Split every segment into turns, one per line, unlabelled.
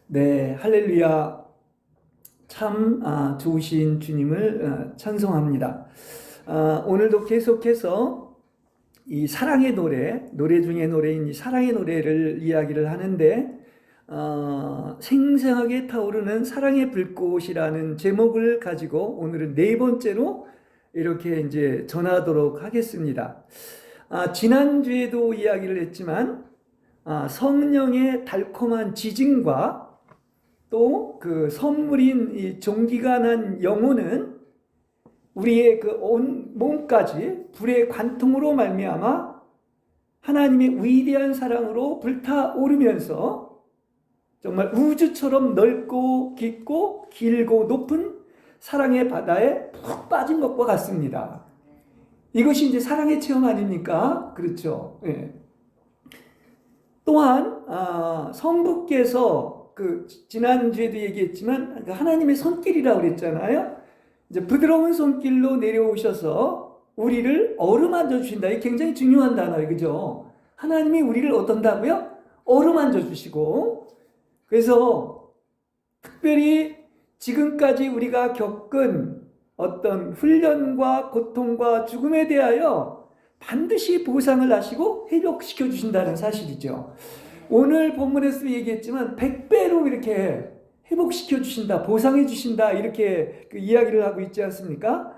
네, 할렐루야. 참 좋으신 주님을 찬송합니다. 오늘도 계속해서 이 사랑의 노래 중에 노래인 이 사랑의 노래를 이야기를 하는데 생생하게 타오르는 사랑의 불꽃이라는 제목을 가지고 오늘은 네 번째로 이렇게 이제 전하도록 하겠습니다. 지난주에도 이야기를 했지만 성령의 달콤한 지짐과 또 그 선물인 이 종기가 난 영혼은 우리의 그 온 몸까지 불의 관통으로 말미암아 하나님의 위대한 사랑으로 불타오르면서 정말 우주처럼 넓고 깊고 길고 높은 사랑의 바다에 푹 빠진 것과 같습니다. 이것이 이제 사랑의 체험 아닙니까? 그렇죠. 예. 또한 성부께서 지난주에도 얘기했지만 하나님의 손길이라고 그랬잖아요. 이제 부드러운 손길로 내려오셔서 우리를 어루만져 주신다. 이게 굉장히 중요한 단어예요. 그죠? 하나님이 우리를 어떤다고요? 어루만져 주시고, 그래서 특별히 지금까지 우리가 겪은 어떤 훈련과 고통과 죽음에 대하여 반드시 보상을 하시고 회복시켜 주신다는 사실이죠. 오늘 본문에서 얘기했지만 100배로 이렇게 회복시켜 주신다, 보상해 주신다, 이렇게 그 이야기를 하고 있지 않습니까?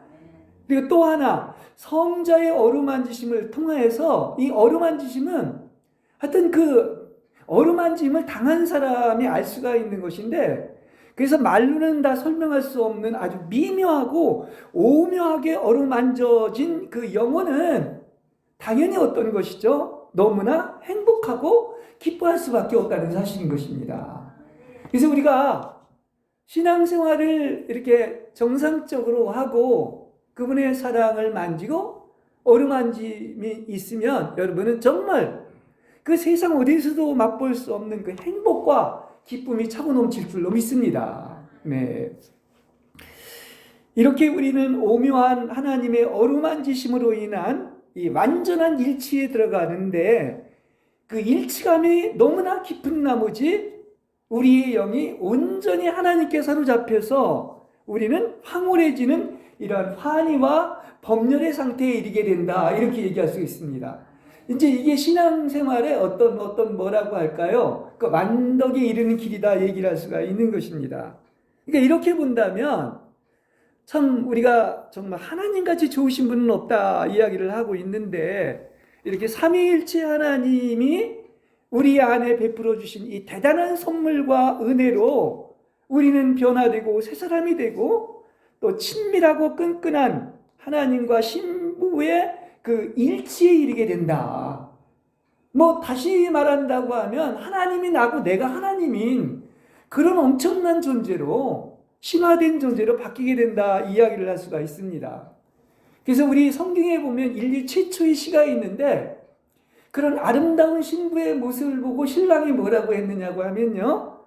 그리고 또 하나, 성자의 어루만지심을 통하여서 이 어루만지심은 하여튼 그 어루만짐을 당한 사람이 알 수가 있는 것인데, 그래서 말로는 다 설명할 수 없는 아주 미묘하고 오묘하게 어루만져진 그 영혼은 당연히 어떤 것이죠? 너무나 행복하고 기뻐할 수밖에 없다는 사실인 것입니다. 그래서 우리가 신앙생활을 이렇게 정상적으로 하고 그분의 사랑을 만지고 어루만짐이 있으면 여러분은 정말 그 세상 어디서도 맛볼 수 없는 그 행복과 기쁨이 차고 넘칠 줄로 믿습니다. 네. 이렇게 우리는 오묘한 하나님의 어루만지심으로 인한 이 완전한 일치에 들어가는데, 그 일치감이 너무나 깊은 나머지 우리의 영이 온전히 하나님께 사로잡혀서 우리는 황홀해지는 이러한 환희와 범렬의 상태에 이르게 된다, 이렇게 얘기할 수 있습니다. 이제 이게 신앙생활의 어떤 뭐라고 할까요? 그 완덕에 이르는 길이다 얘기를 할 수가 있는 것입니다. 그러니까 이렇게 본다면 참 우리가 정말 하나님같이 좋으신 분은 없다 이야기를 하고 있는데, 이렇게 삼위일체 하나님이 우리 안에 베풀어 주신 이 대단한 선물과 은혜로 우리는 변화되고 새 사람이 되고, 또 친밀하고 끈끈한 하나님과 신부의 그 일치에 이르게 된다. 뭐 다시 말한다고 하면 하나님이 나고 내가 하나님인 그런 엄청난 존재로, 신화된 존재로 바뀌게 된다 이야기를 할 수가 있습니다. 그래서 우리 성경에 보면 인류 최초의 시가 있는데, 그런 아름다운 신부의 모습을 보고 신랑이 뭐라고 했느냐고 하면요,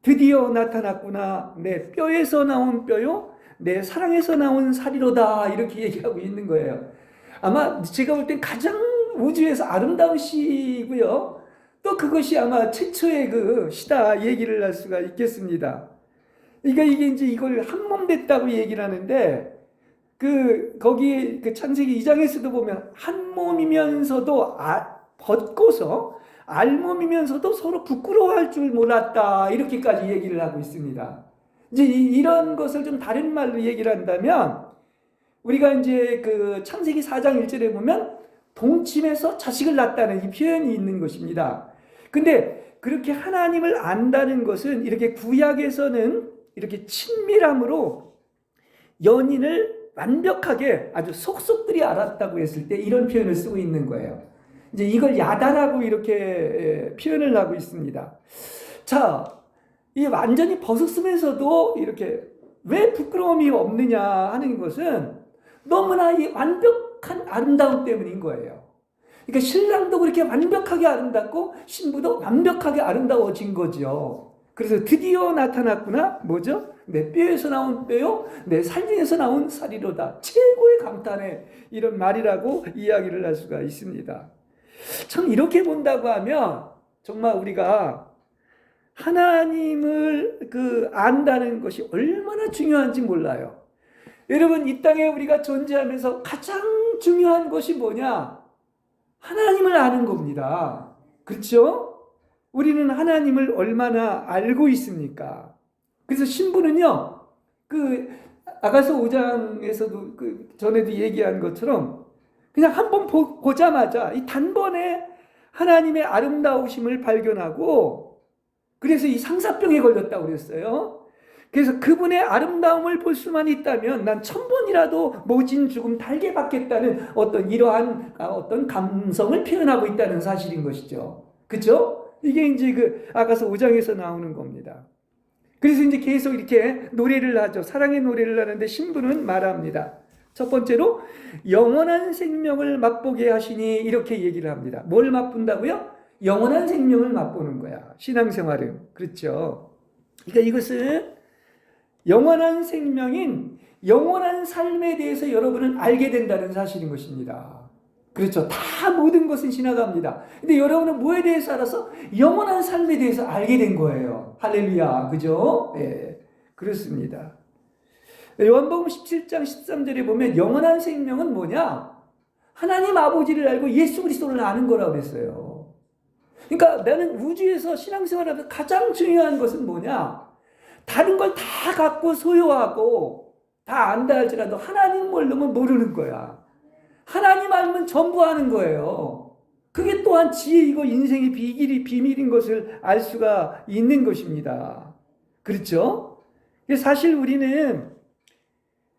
드디어 나타났구나, 내 뼈에서 나온 뼈요, 내 사랑에서 나온 살이로다, 이렇게 얘기하고 있는 거예요. 아마 제가 볼 땐 가장 우주에서 아름다운 시고요, 또 그것이 아마 최초의 그 시다 얘기를 할 수가 있겠습니다. 그러니까 이게 이제 이걸 한몸 됐다고 얘기를 하는데, 거기 그 창세기 2장에서도 보면 한 몸이면서도 벗고서 알몸이면서도 서로 부끄러워할 줄 몰랐다, 이렇게까지 얘기를 하고 있습니다. 이제 이런 것을 좀 다른 말로 얘기를 한다면, 우리가 이제 그 창세기 4장 1절에 보면 동침해서 자식을 낳았다는 이 표현이 있는 것입니다. 근데 그렇게 하나님을 안다는 것은 이렇게 구약에서는 이렇게 친밀함으로 연인을 완벽하게 아주 속속들이 알았다고 했을 때 이런 표현을 쓰고 있는 거예요. 이제 이걸 야다라고 이렇게 표현을 하고 있습니다. 자, 이 완전히 벗었으면서도 이렇게 왜 부끄러움이 없느냐 하는 것은 너무나 이 완벽한 아름다움 때문인 거예요. 그러니까 신랑도 그렇게 완벽하게 아름답고 신부도 완벽하게 아름다워진 거죠. 그래서 드디어 나타났구나. 뭐죠? 내 뼈에서 나온 뼈요, 내 살 중에서 나온 살이로다. 최고의 감탄의 이런 말이라고 이야기를 할 수가 있습니다. 참 이렇게 본다고 하면 정말 우리가 하나님을 안다는 것이 얼마나 중요한지 몰라요. 여러분, 이 땅에 우리가 존재하면서 가장 중요한 것이 뭐냐? 하나님을 아는 겁니다. 그렇죠? 우리는 하나님을 얼마나 알고 있습니까? 그래서 신부는요, 아가서 5장에서도 전에도 얘기한 것처럼 그냥 한번 보자마자 이 단번에 하나님의 아름다우심을 발견하고, 그래서 이 상사병에 걸렸다고 그랬어요. 그래서 그분의 아름다움을 볼 수만 있다면 난 1000번이라도 모진 죽음 달게 받겠다는 이러한 어떤 감성을 표현하고 있다는 사실인 것이죠. 그렇죠? 이게 이제 아가서 5장에서 나오는 겁니다. 그래서 이제 계속 이렇게 노래를 하죠. 사랑의 노래를 하는데 신부는 말합니다. 첫 번째로 영원한 생명을 맛보게 하시니, 이렇게 얘기를 합니다. 뭘 맛본다고요? 영원한 생명을 맛보는 거야. 신앙생활은. 그렇죠. 그러니까 이것은 영원한 생명인 영원한 삶에 대해서 여러분은 알게 된다는 사실인 것입니다. 그렇죠. 다 모든 것은 지나갑니다. 근데 여러분은 뭐에 대해서 알아서? 영원한 삶에 대해서 알게 된 거예요. 할렐루야. 그죠? 예. 그렇습니다. 요한복음 17장 13절에 보면 영원한 생명은 뭐냐? 하나님 아버지를 알고 예수 그리스도를 아는 거라고 그랬어요. 그러니까 나는 우주에서 신앙생활하면서 가장 중요한 것은 뭐냐? 다른 걸 다 갖고 소유하고 다 안다 할지라도 하나님 모르면 모르는 거야. 하나님 알면 전부 아는 거예요. 그게 또한 지혜이고 인생의 비밀인 것을 알 수가 있는 것입니다. 그렇죠? 사실 우리는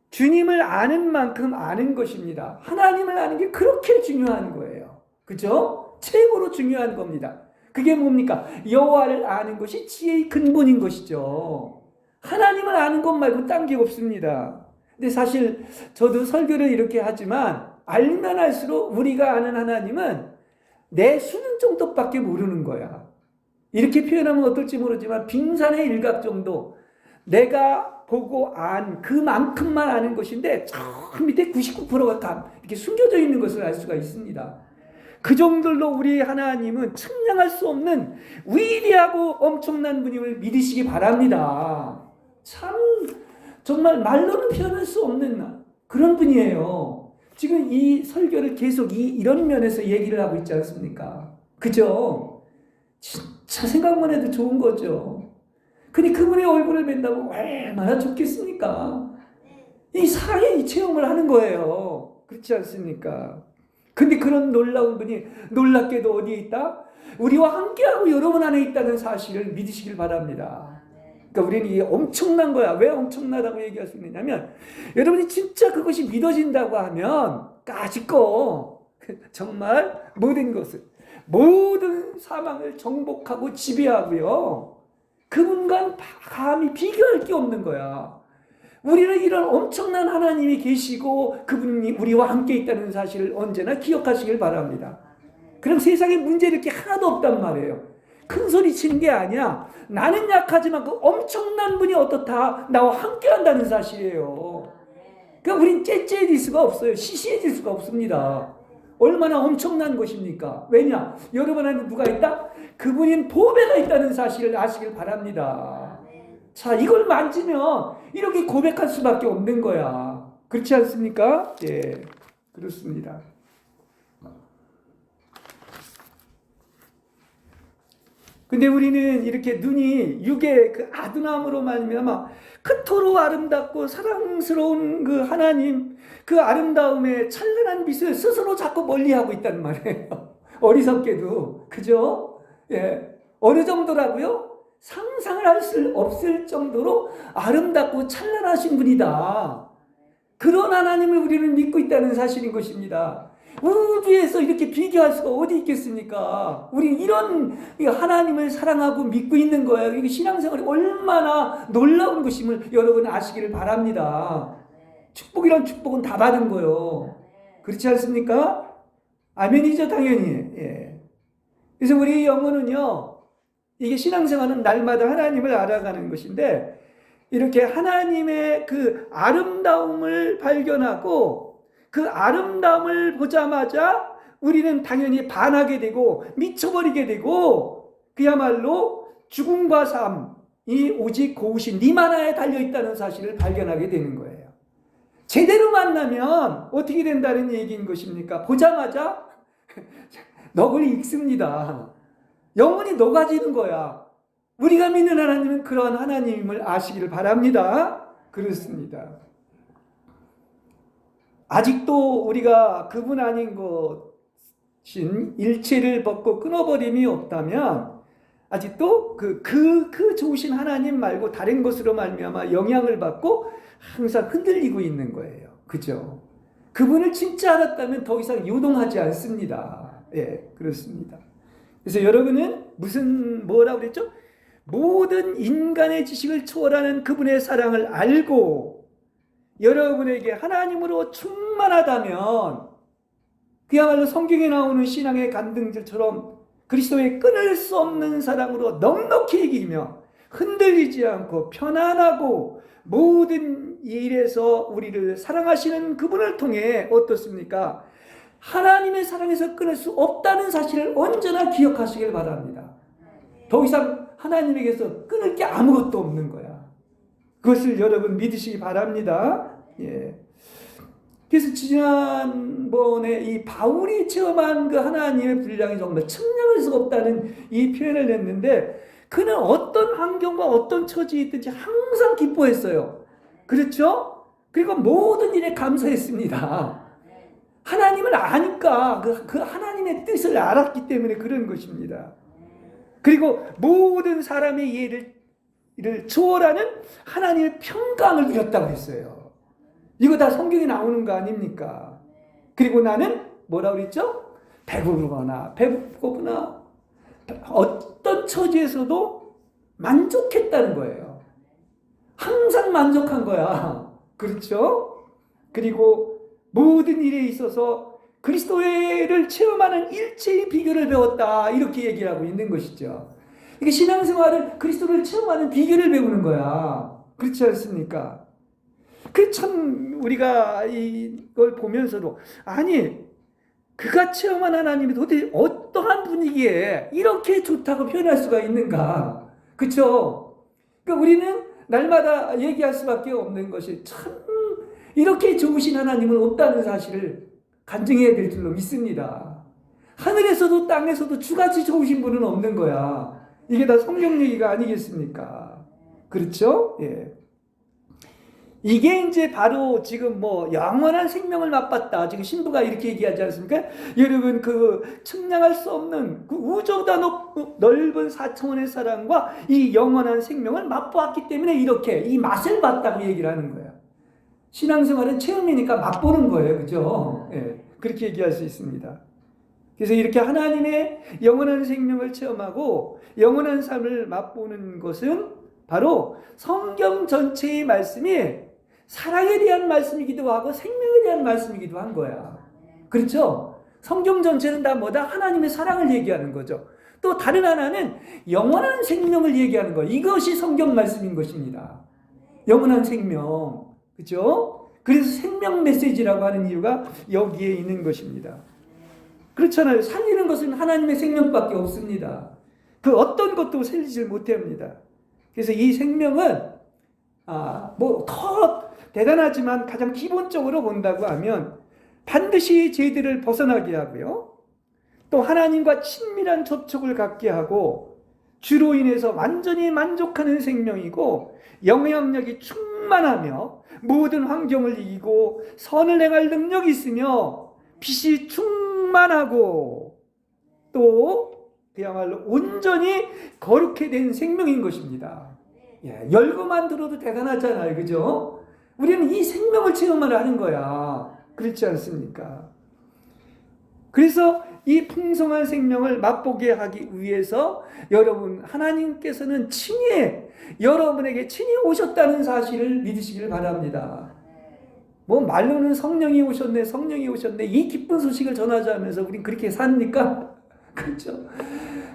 주님을 아는 만큼 아는 것입니다. 하나님을 아는 게 그렇게 중요한 거예요. 그렇죠? 최고로 중요한 겁니다. 그게 뭡니까? 여호와를 아는 것이 지혜의 근본인 것이죠. 하나님을 아는 것 말고 딴 게 없습니다. 근데 사실 저도 설교를 이렇게 하지만 알면 알수록 우리가 아는 하나님은 내 수능 정도밖에 모르는 거야. 이렇게 표현하면 어떨지 모르지만 빙산의 일각 정도, 내가 보고 안 그만큼만 아는 것인데 저 밑에 99%가 이렇게 숨겨져 있는 것을 알 수가 있습니다. 그 정도로 우리 하나님은 측량할 수 없는 위대하고 엄청난 분임을 믿으시기 바랍니다. 참 정말 말로는 표현할 수 없는 그런 분이에요. 지금 이 설교를 계속 이런 면에서 얘기를 하고 있지 않습니까? 그죠? 진짜 생각만 해도 좋은 거죠. 근데 그분의 얼굴을 뵌다고 얼마나 좋겠습니까? 이 사랑의 체험을 하는 거예요. 그렇지 않습니까? 근데 그런 놀라운 분이 놀랍게도 어디에 있다? 우리와 함께하고 여러분 안에 있다는 사실을 믿으시길 바랍니다. 그러니까 우리는 이게 엄청난 거야. 왜 엄청나다고 얘기할 수 있느냐면, 여러분이 진짜 그것이 믿어진다고 하면 까짓거 정말 모든 것을, 모든 사망을 정복하고 지배하고요, 그분과 감히 비교할 게 없는 거야. 우리는 이런 엄청난 하나님이 계시고 그분이 우리와 함께 있다는 사실을 언제나 기억하시길 바랍니다. 그럼 세상에 문제될 게 하나도 없단 말이에요. 큰 소리 치는 게 아니야. 나는 약하지만 그 엄청난 분이 어떻다? 나와 함께 한다는 사실이에요. 그러니까 우린 째째해질 수가 없어요. 시시해질 수가 없습니다. 얼마나 엄청난 것입니까? 왜냐? 여러분 안에 누가 있다? 그분인 보배가 있다는 사실을 아시길 바랍니다. 자, 이걸 만지면 이렇게 고백할 수밖에 없는 거야. 그렇지 않습니까? 예, 그렇습니다. 근데 우리는 이렇게 눈이 육의 그 아둔함으로 말미암아 그토록 아름답고 사랑스러운 그 하나님, 그 아름다움의 찬란한 빛을 스스로 자꾸 멀리하고 있단 말이에요. 어리석게도. 그죠? 예. 어느 정도라고요? 상상을 할 수 없을 정도로 아름답고 찬란하신 분이다. 그런 하나님을 우리는 믿고 있다는 사실인 것입니다. 우주에서 이렇게 비교할 수가 어디 있겠습니까? 우리 이런 하나님을 사랑하고 믿고 있는 거예요. 이게 신앙생활이 얼마나 놀라운 것임을 여러분 아시기를 바랍니다. 축복이란 축복은 다 받은 거예요. 그렇지 않습니까? 아멘이죠, 당연히. 예. 그래서 우리 영혼은요, 이게 신앙생활은 날마다 하나님을 알아가는 것인데, 이렇게 하나님의 그 아름다움을 발견하고 그 아름다움을 보자마자 우리는 당연히 반하게 되고 미쳐버리게 되고 그야말로 죽음과 삶이 오직 고우신 님 하나에 달려있다는 사실을 발견하게 되는 거예요. 제대로 만나면 어떻게 된다는 얘기인 것입니까? 보자마자 넋을 잃습니다. 영혼이 녹아지는 거야. 우리가 믿는 하나님은 그러한 하나님을 아시기를 바랍니다. 그렇습니다. 아직도 우리가 그분 아닌 것인 일체를 벗고 끊어버림이 없다면 아직도 그 좋으신 하나님 말고 다른 것으로 말미암아 영향을 받고 항상 흔들리고 있는 거예요. 그죠? 그분을 진짜 알았다면 더 이상 요동하지 않습니다. 예, 그렇습니다. 그래서 여러분은 뭐라고 그랬죠? 모든 인간의 지식을 초월하는 그분의 사랑을 알고 여러분에게 하나님으로 충만하다면 그야말로 성경에 나오는 신앙의 간등들처럼 그리스도의 끊을 수 없는 사랑으로 넉넉히 이기며 흔들리지 않고 편안하고 모든 일에서 우리를 사랑하시는 그분을 통해 어떻습니까? 하나님의 사랑에서 끊을 수 없다는 사실을 언제나 기억하시길 바랍니다. 더 이상 하나님에게서 끊을 게 아무것도 없는 거야. 그것을 여러분 믿으시기 바랍니다. 예. 그래서 지난번에 이 바울이 체험한 그 하나님의 분량이 정말 측량할 수가 없다는 이 표현을 냈는데 그는 어떤 환경과 어떤 처지에 있든지 항상 기뻐했어요. 그렇죠? 그리고 모든 일에 감사했습니다. 하나님을 아니까 그 하나님의 뜻을 알았기 때문에 그런 것입니다. 그리고 모든 사람의 이해를 초월하는 하나님의 평강을 누렸다고 했어요. 이거 다 성경에 나오는 거 아닙니까? 그리고 나는 뭐라고 그랬죠? 배부르거나 배고프거나 어떤 처지에서도 만족했다는 거예요. 항상 만족한 거야. 그렇죠? 그리고 모든 일에 있어서 그리스도를 체험하는 일체의 비결을 배웠다. 이렇게 얘기를 하고 있는 것이죠. 이게 신앙생활은 그리스도를 체험하는 비결을 배우는 거야. 그렇지 않습니까? 그 참 우리가 이걸 보면서도 아니 그가 체험한 하나님이 도대체 어떠한 분위기에 이렇게 좋다고 표현할 수가 있는가? 그렇죠? 그러니까 우리는 날마다 얘기할 수밖에 없는 것이 참 이렇게 좋으신 하나님은 없다는 사실을 간증해야 될 줄로 믿습니다. 하늘에서도 땅에서도 주같이 좋으신 분은 없는 거야. 이게 다 성경 얘기가 아니겠습니까? 그렇죠? 예. 이게 이제 바로 지금 영원한 생명을 맛봤다. 지금 신부가 이렇게 얘기하지 않습니까? 여러분 그 측량할 수 없는 그 우주보다 넓은 4천원의 사랑과 이 영원한 생명을 맛보았기 때문에 이렇게 이 맛을 봤다고 얘기를 하는 거예요. 신앙생활은 체험이니까 맛보는 거예요. 그죠? 예. 그렇게 얘기할 수 있습니다. 그래서 이렇게 하나님의 영원한 생명을 체험하고 영원한 삶을 맛보는 것은 바로 성경 전체의 말씀이 사랑에 대한 말씀이기도 하고 생명에 대한 말씀이기도 한 거야. 그렇죠? 성경 전체는 다 뭐다? 하나님의 사랑을 얘기하는 거죠. 또 다른 하나는 영원한 생명을 얘기하는 거예요. 이것이 성경 말씀인 것입니다. 영원한 생명. 그렇죠? 그래서 생명 메시지라고 하는 이유가 여기에 있는 것입니다. 그렇잖아요. 살리는 것은 하나님의 생명밖에 없습니다. 그 어떤 것도 살리질 못합니다. 그래서 이 생명은 더 대단하지만 가장 기본적으로 본다고 하면 반드시 죄들을 벗어나게 하고요. 또 하나님과 친밀한 접촉을 갖게 하고 주로 인해서 완전히 만족하는 생명이고 영향력이 충만하며 모든 환경을 이기고 선을 행할 능력이 있으며 빛이 충만하고 또 그야말로 온전히 거룩해 된 생명인 것입니다. 예, 열거만 들어도 대단하잖아요. 그죠? 우리는 이 생명을 체험을 하는 거야. 그렇지 않습니까? 그래서 이 풍성한 생명을 맛보게 하기 위해서 여러분 하나님께서는 여러분에게 친히 오셨다는 사실을 믿으시길 바랍니다. 말로는 성령이 오셨네 이 기쁜 소식을 전하자면서 우린 그렇게 삽니까? 그렇죠?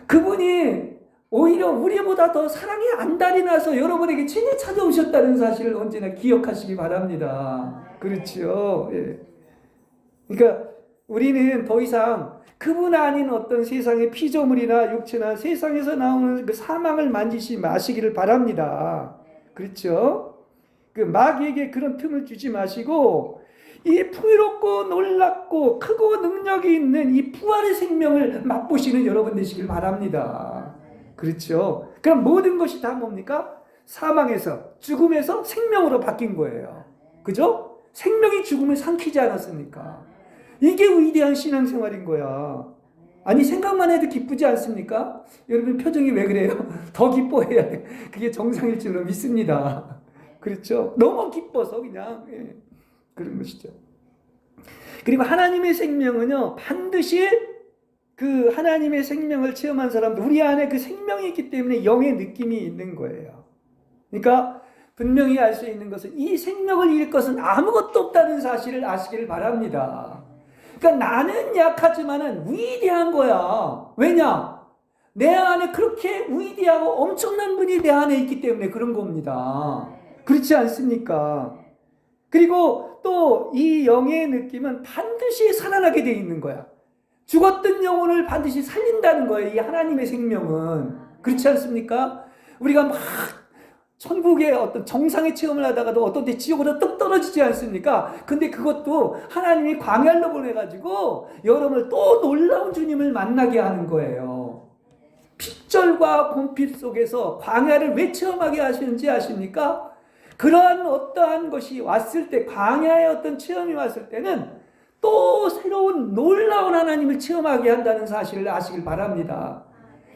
그분이 오히려 우리보다 더 사랑이 안달이 나서 여러분에게 친히 찾아오셨다는 사실을 언제나 기억하시기 바랍니다. 그렇죠? 예. 그러니까 우리는 더 이상 그분 아닌 어떤 세상의 피조물이나 육체나 세상에서 나오는 그 사망을 만지지 마시기를 바랍니다. 그렇죠? 그 마귀에게 그런 틈을 주지 마시고 이 풍요롭고 놀랍고 크고 능력이 있는 이 부활의 생명을 맛보시는 여러분 되시길 바랍니다. 그렇죠? 그럼 모든 것이 다 뭡니까? 사망에서, 죽음에서 생명으로 바뀐 거예요. 그죠? 생명이 죽음을 삼키지 않았습니까? 이게 위대한 신앙생활인 거야. 아니, 생각만 해도 기쁘지 않습니까? 여러분 표정이 왜 그래요? 더 기뻐해야 돼. 그게 정상일 줄로 믿습니다. 그렇죠? 너무 기뻐서 그냥 그런 것이죠. 그리고 하나님의 생명은요, 반드시 그 하나님의 생명을 체험한 사람들, 우리 안에 그 생명이 있기 때문에 영의 느낌이 있는 거예요. 그러니까 분명히 알 수 있는 것은 이 생명을 잃을 것은 아무것도 없다는 사실을 아시기를 바랍니다. 그러니까 나는 약하지만은 위대한 거야. 왜냐? 내 안에 그렇게 위대하고 엄청난 분이 내 안에 있기 때문에 그런 겁니다. 그렇지 않습니까? 그리고 또 이 영의 느낌은 반드시 살아나게 돼 있는 거야. 죽었던 영혼을 반드시 살린다는 거예요. 이 하나님의 생명은. 그렇지 않습니까? 우리가 막 천국의 어떤 정상의 체험을 하다가도 어떤 때 지옥으로 뚝 떨어지지 않습니까? 근데 그것도 하나님이 광야로 보내가지고 여러분을 또 놀라운 주님을 만나게 하는 거예요. 핏절과 곰핏 속에서 광야를 왜 체험하게 하시는지 아십니까? 그러한 어떠한 것이 왔을 때, 광야의 어떤 체험이 왔을 때는 또 새로운 놀라운 하나님을 체험하게 한다는 사실을 아시길 바랍니다.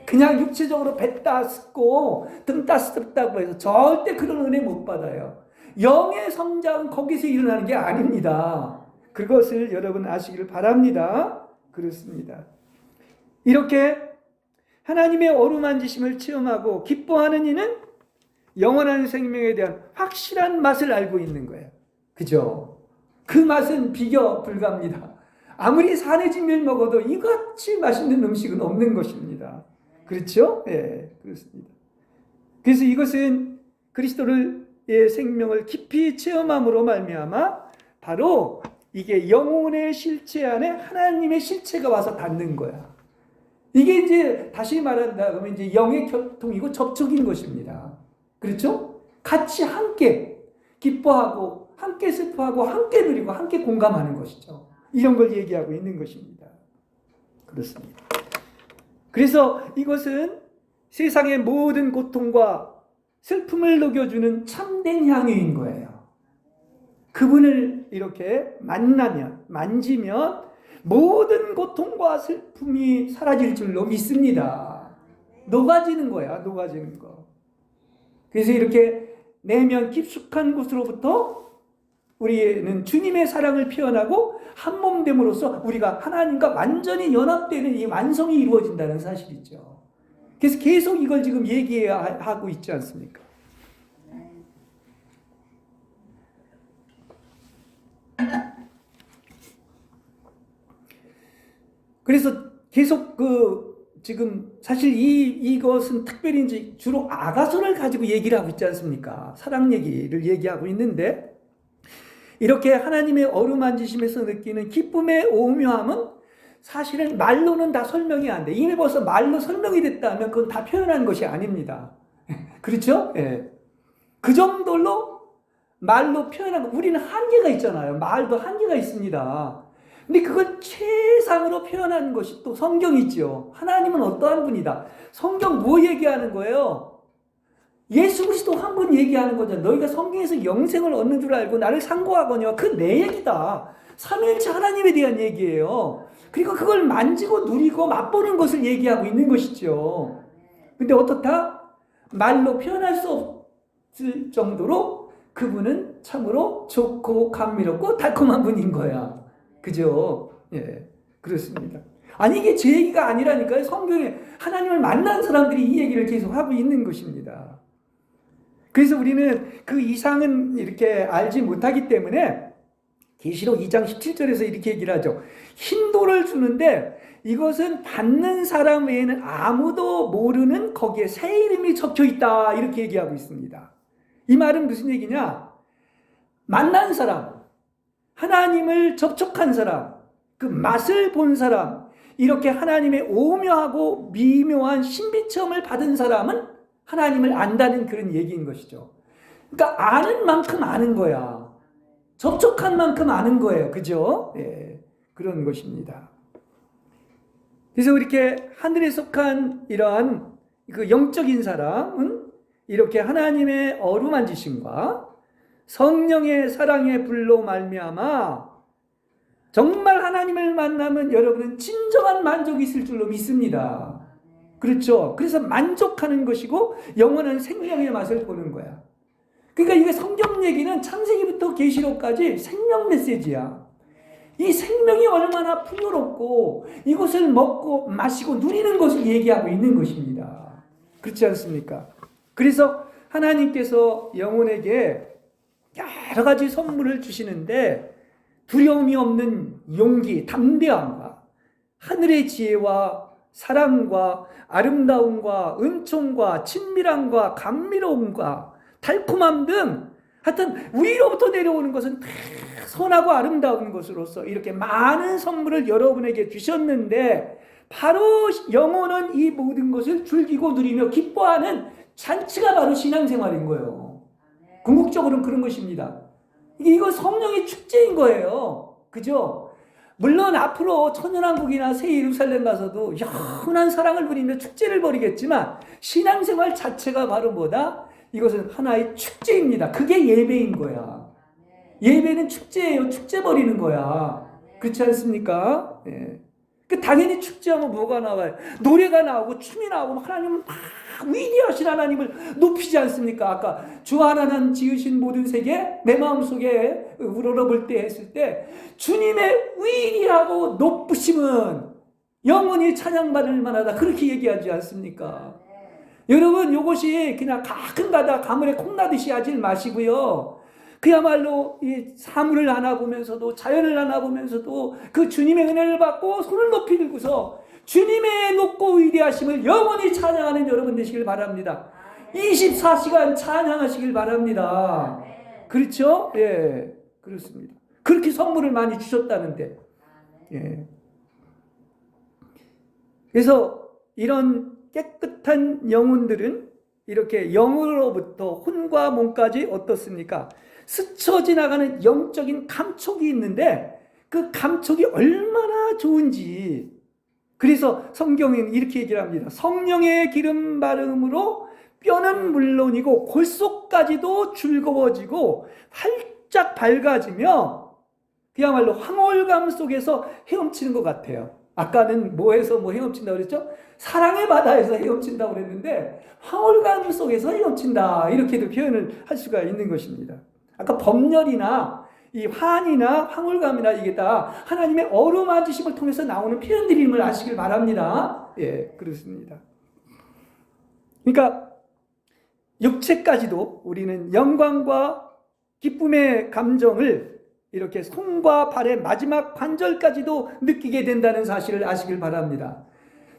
그냥 육체적으로 배 따스고 등 따스럽다고 해서 절대 그런 은혜 못 받아요. 영의 성장은 거기서 일어나는 게 아닙니다. 그것을 여러분 아시기를 바랍니다. 그렇습니다. 이렇게 하나님의 어루만지심을 체험하고 기뻐하는 이는 영원한 생명에 대한 확실한 맛을 알고 있는 거예요. 그죠? 그 맛은 비교 불가합니다. 아무리 산해진밀 먹어도 이같이 맛있는 음식은 없는 것입니다. 그렇죠? 예, 그렇습니다. 그래서 이것은 그리스도의 생명을 깊이 체험함으로 말미암아 바로 이게 영혼의 실체 안에 하나님의 실체가 와서 닿는 거야. 이게 이제 다시 말한다 그러면 이제 영의 교통이고 접촉인 것입니다. 그렇죠? 같이 함께 기뻐하고 함께 슬퍼하고 함께 누리고 함께 공감하는 것이죠. 이런 걸 얘기하고 있는 것입니다. 그렇습니다. 그래서 이것은 세상의 모든 고통과 슬픔을 녹여주는 참된 향유인 거예요. 그분을 이렇게 만나면, 만지면 모든 고통과 슬픔이 사라질 줄로 믿습니다. 녹아지는 거야, 녹아지는 거. 그래서 이렇게 내면 깊숙한 곳으로부터 우리는 주님의 사랑을 표현하고 한 몸 됨으로써 우리가 하나님과 완전히 연합되는 이 완성이 이루어진다는 사실이죠. 그래서 계속 이걸 지금 얘기하고 있지 않습니까? 그래서 계속 지금 사실 이것은 특별히 이제 주로 아가서를 가지고 얘기를 하고 있지 않습니까? 사랑 얘기를 얘기하고 있는데 이렇게 하나님의 어루만지심에서 느끼는 기쁨의 오묘함은 사실은 말로는 다 설명이 안 돼. 이미 벌써 말로 설명이 됐다면 그건 다 표현한 것이 아닙니다. 그렇죠? 예. 그 정도로 말로 표현한 거, 우리는 한계가 있잖아요. 말도 한계가 있습니다. 근데 그걸 최상으로 표현한 것이 또 성경이죠. 하나님은 어떠한 분이다. 성경 뭐 얘기하는 거예요? 예수 그리스도 한 분 얘기하는 거잖아. 너희가 성경에서 영생을 얻는 줄 알고 나를 상고하거니와 그 내 얘기다. 삼위일체 하나님에 대한 얘기예요. 그리고 그걸 만지고 누리고 맛보는 것을 얘기하고 있는 것이죠. 근데 어떻다? 말로 표현할 수 없을 정도로 그분은 참으로 좋고 감미롭고 달콤한 분인 거야. 그죠? 예, 그렇습니다. 아니 이게 제 얘기가 아니라니까요. 성경에 하나님을 만난 사람들이 이 얘기를 계속 하고 있는 것입니다. 그래서 우리는 그 이상은 이렇게 알지 못하기 때문에 계시록 2장 17절에서 이렇게 얘기를 하죠. 힌도를 주는데 이것은 받는 사람 외에는 아무도 모르는 거기에 새 이름이 적혀 있다. 이렇게 얘기하고 있습니다. 이 말은 무슨 얘기냐? 만난 사람, 하나님을 접촉한 사람, 그 맛을 본 사람, 이렇게 하나님의 오묘하고 미묘한 신비 체험을 받은 사람은 하나님을 안다는 그런 얘기인 것이죠. 그러니까 아는 만큼 아는 거야. 접촉한 만큼 아는 거예요. 그죠? 예, 그런 것입니다. 그래서 이렇게 하늘에 속한 이러한 그 영적인 사람은 이렇게 하나님의 어루만지심과 성령의 사랑의 불로 말미암아 정말 하나님을 만나면 여러분은 진정한 만족이 있을 줄로 믿습니다. 그렇죠? 그래서 만족하는 것이고 영원한 생명의 맛을 보는 거야. 그러니까 이게 성경 얘기는 창세기부터 계시록까지 생명 메시지야. 이 생명이 얼마나 풍요롭고 이것을 먹고 마시고 누리는 것을 얘기하고 있는 것입니다. 그렇지 않습니까? 그래서 하나님께서 영혼에게 여러 가지 선물을 주시는데 두려움이 없는 용기, 담대함과 하늘의 지혜와 사랑과 아름다움과 은총과 친밀함과 감미로움과 달콤함 등 하여튼 위로부터 내려오는 것은 다 선하고 아름다운 것으로서 이렇게 많은 선물을 여러분에게 주셨는데 바로 영혼은 이 모든 것을 즐기고 누리며 기뻐하는 잔치가 바로 신앙생활인 거예요. 궁극적으로는 그런 것입니다. 이거 성령의 축제인 거예요. 그죠? 물론 앞으로 천년왕국이나 새 예루살렘 가서도 영원한 사랑을 부리며 축제를 벌이겠지만 신앙생활 자체가 바로 뭐다? 이것은 하나의 축제입니다. 그게 예배인 거야. 예배는 축제예요. 축제 벌이는 거야. 그렇지 않습니까? 예. 당연히 축제하면 뭐가 나와요? 노래가 나오고 춤이 나오고 하나님은 막 위대하신 하나님을 높이지 않습니까? 아까 주 하나는 지으신 모든 세계 내 마음속에 우러러볼 때 했을 때 주님의 위대하고 높으심은 영원히 찬양받을 만하다 그렇게 얘기하지 않습니까? 여러분 이것이 그냥 가끔가다 가물에 콩나듯이 하지 마시고요. 그야말로 이 사물을 하나 보면서도 자연을 하나 보면서도 그 주님의 은혜를 받고 손을 높이 들고서 주님의 높고 위대하심을 영원히 찬양하는 여러분 되시길 바랍니다. 24시간 찬양하시길 바랍니다. 그렇죠? 예, 그렇습니다. 그렇게 선물을 많이 주셨다는데. 예. 그래서 이런 깨끗한 영혼들은 이렇게 영으로부터 혼과 몸까지 어떻습니까? 스쳐 지나가는 영적인 감촉이 있는데 그 감촉이 얼마나 좋은지. 그래서 성경은 이렇게 얘기를 합니다. 성령의 기름 바름으로 뼈는 물론이고 골속까지도 즐거워지고 활짝 밝아지며 그야말로 황홀감 속에서 헤엄치는 것 같아요. 아까는 뭐해서 뭐 헤엄친다고 그랬죠? 사랑의 바다에서 헤엄친다고 그랬는데 황홀감 속에서 헤엄친다 이렇게도 표현을 할 수가 있는 것입니다. 아까 법렬이나 이 환이나 황홀감이나 이게 다 하나님의 어루만지심을 통해서 나오는 표현들임을 아시길 바랍니다. 예, 그렇습니다. 그러니까 육체까지도 우리는 영광과 기쁨의 감정을 이렇게 손과 발의 마지막 관절까지도 느끼게 된다는 사실을 아시길 바랍니다.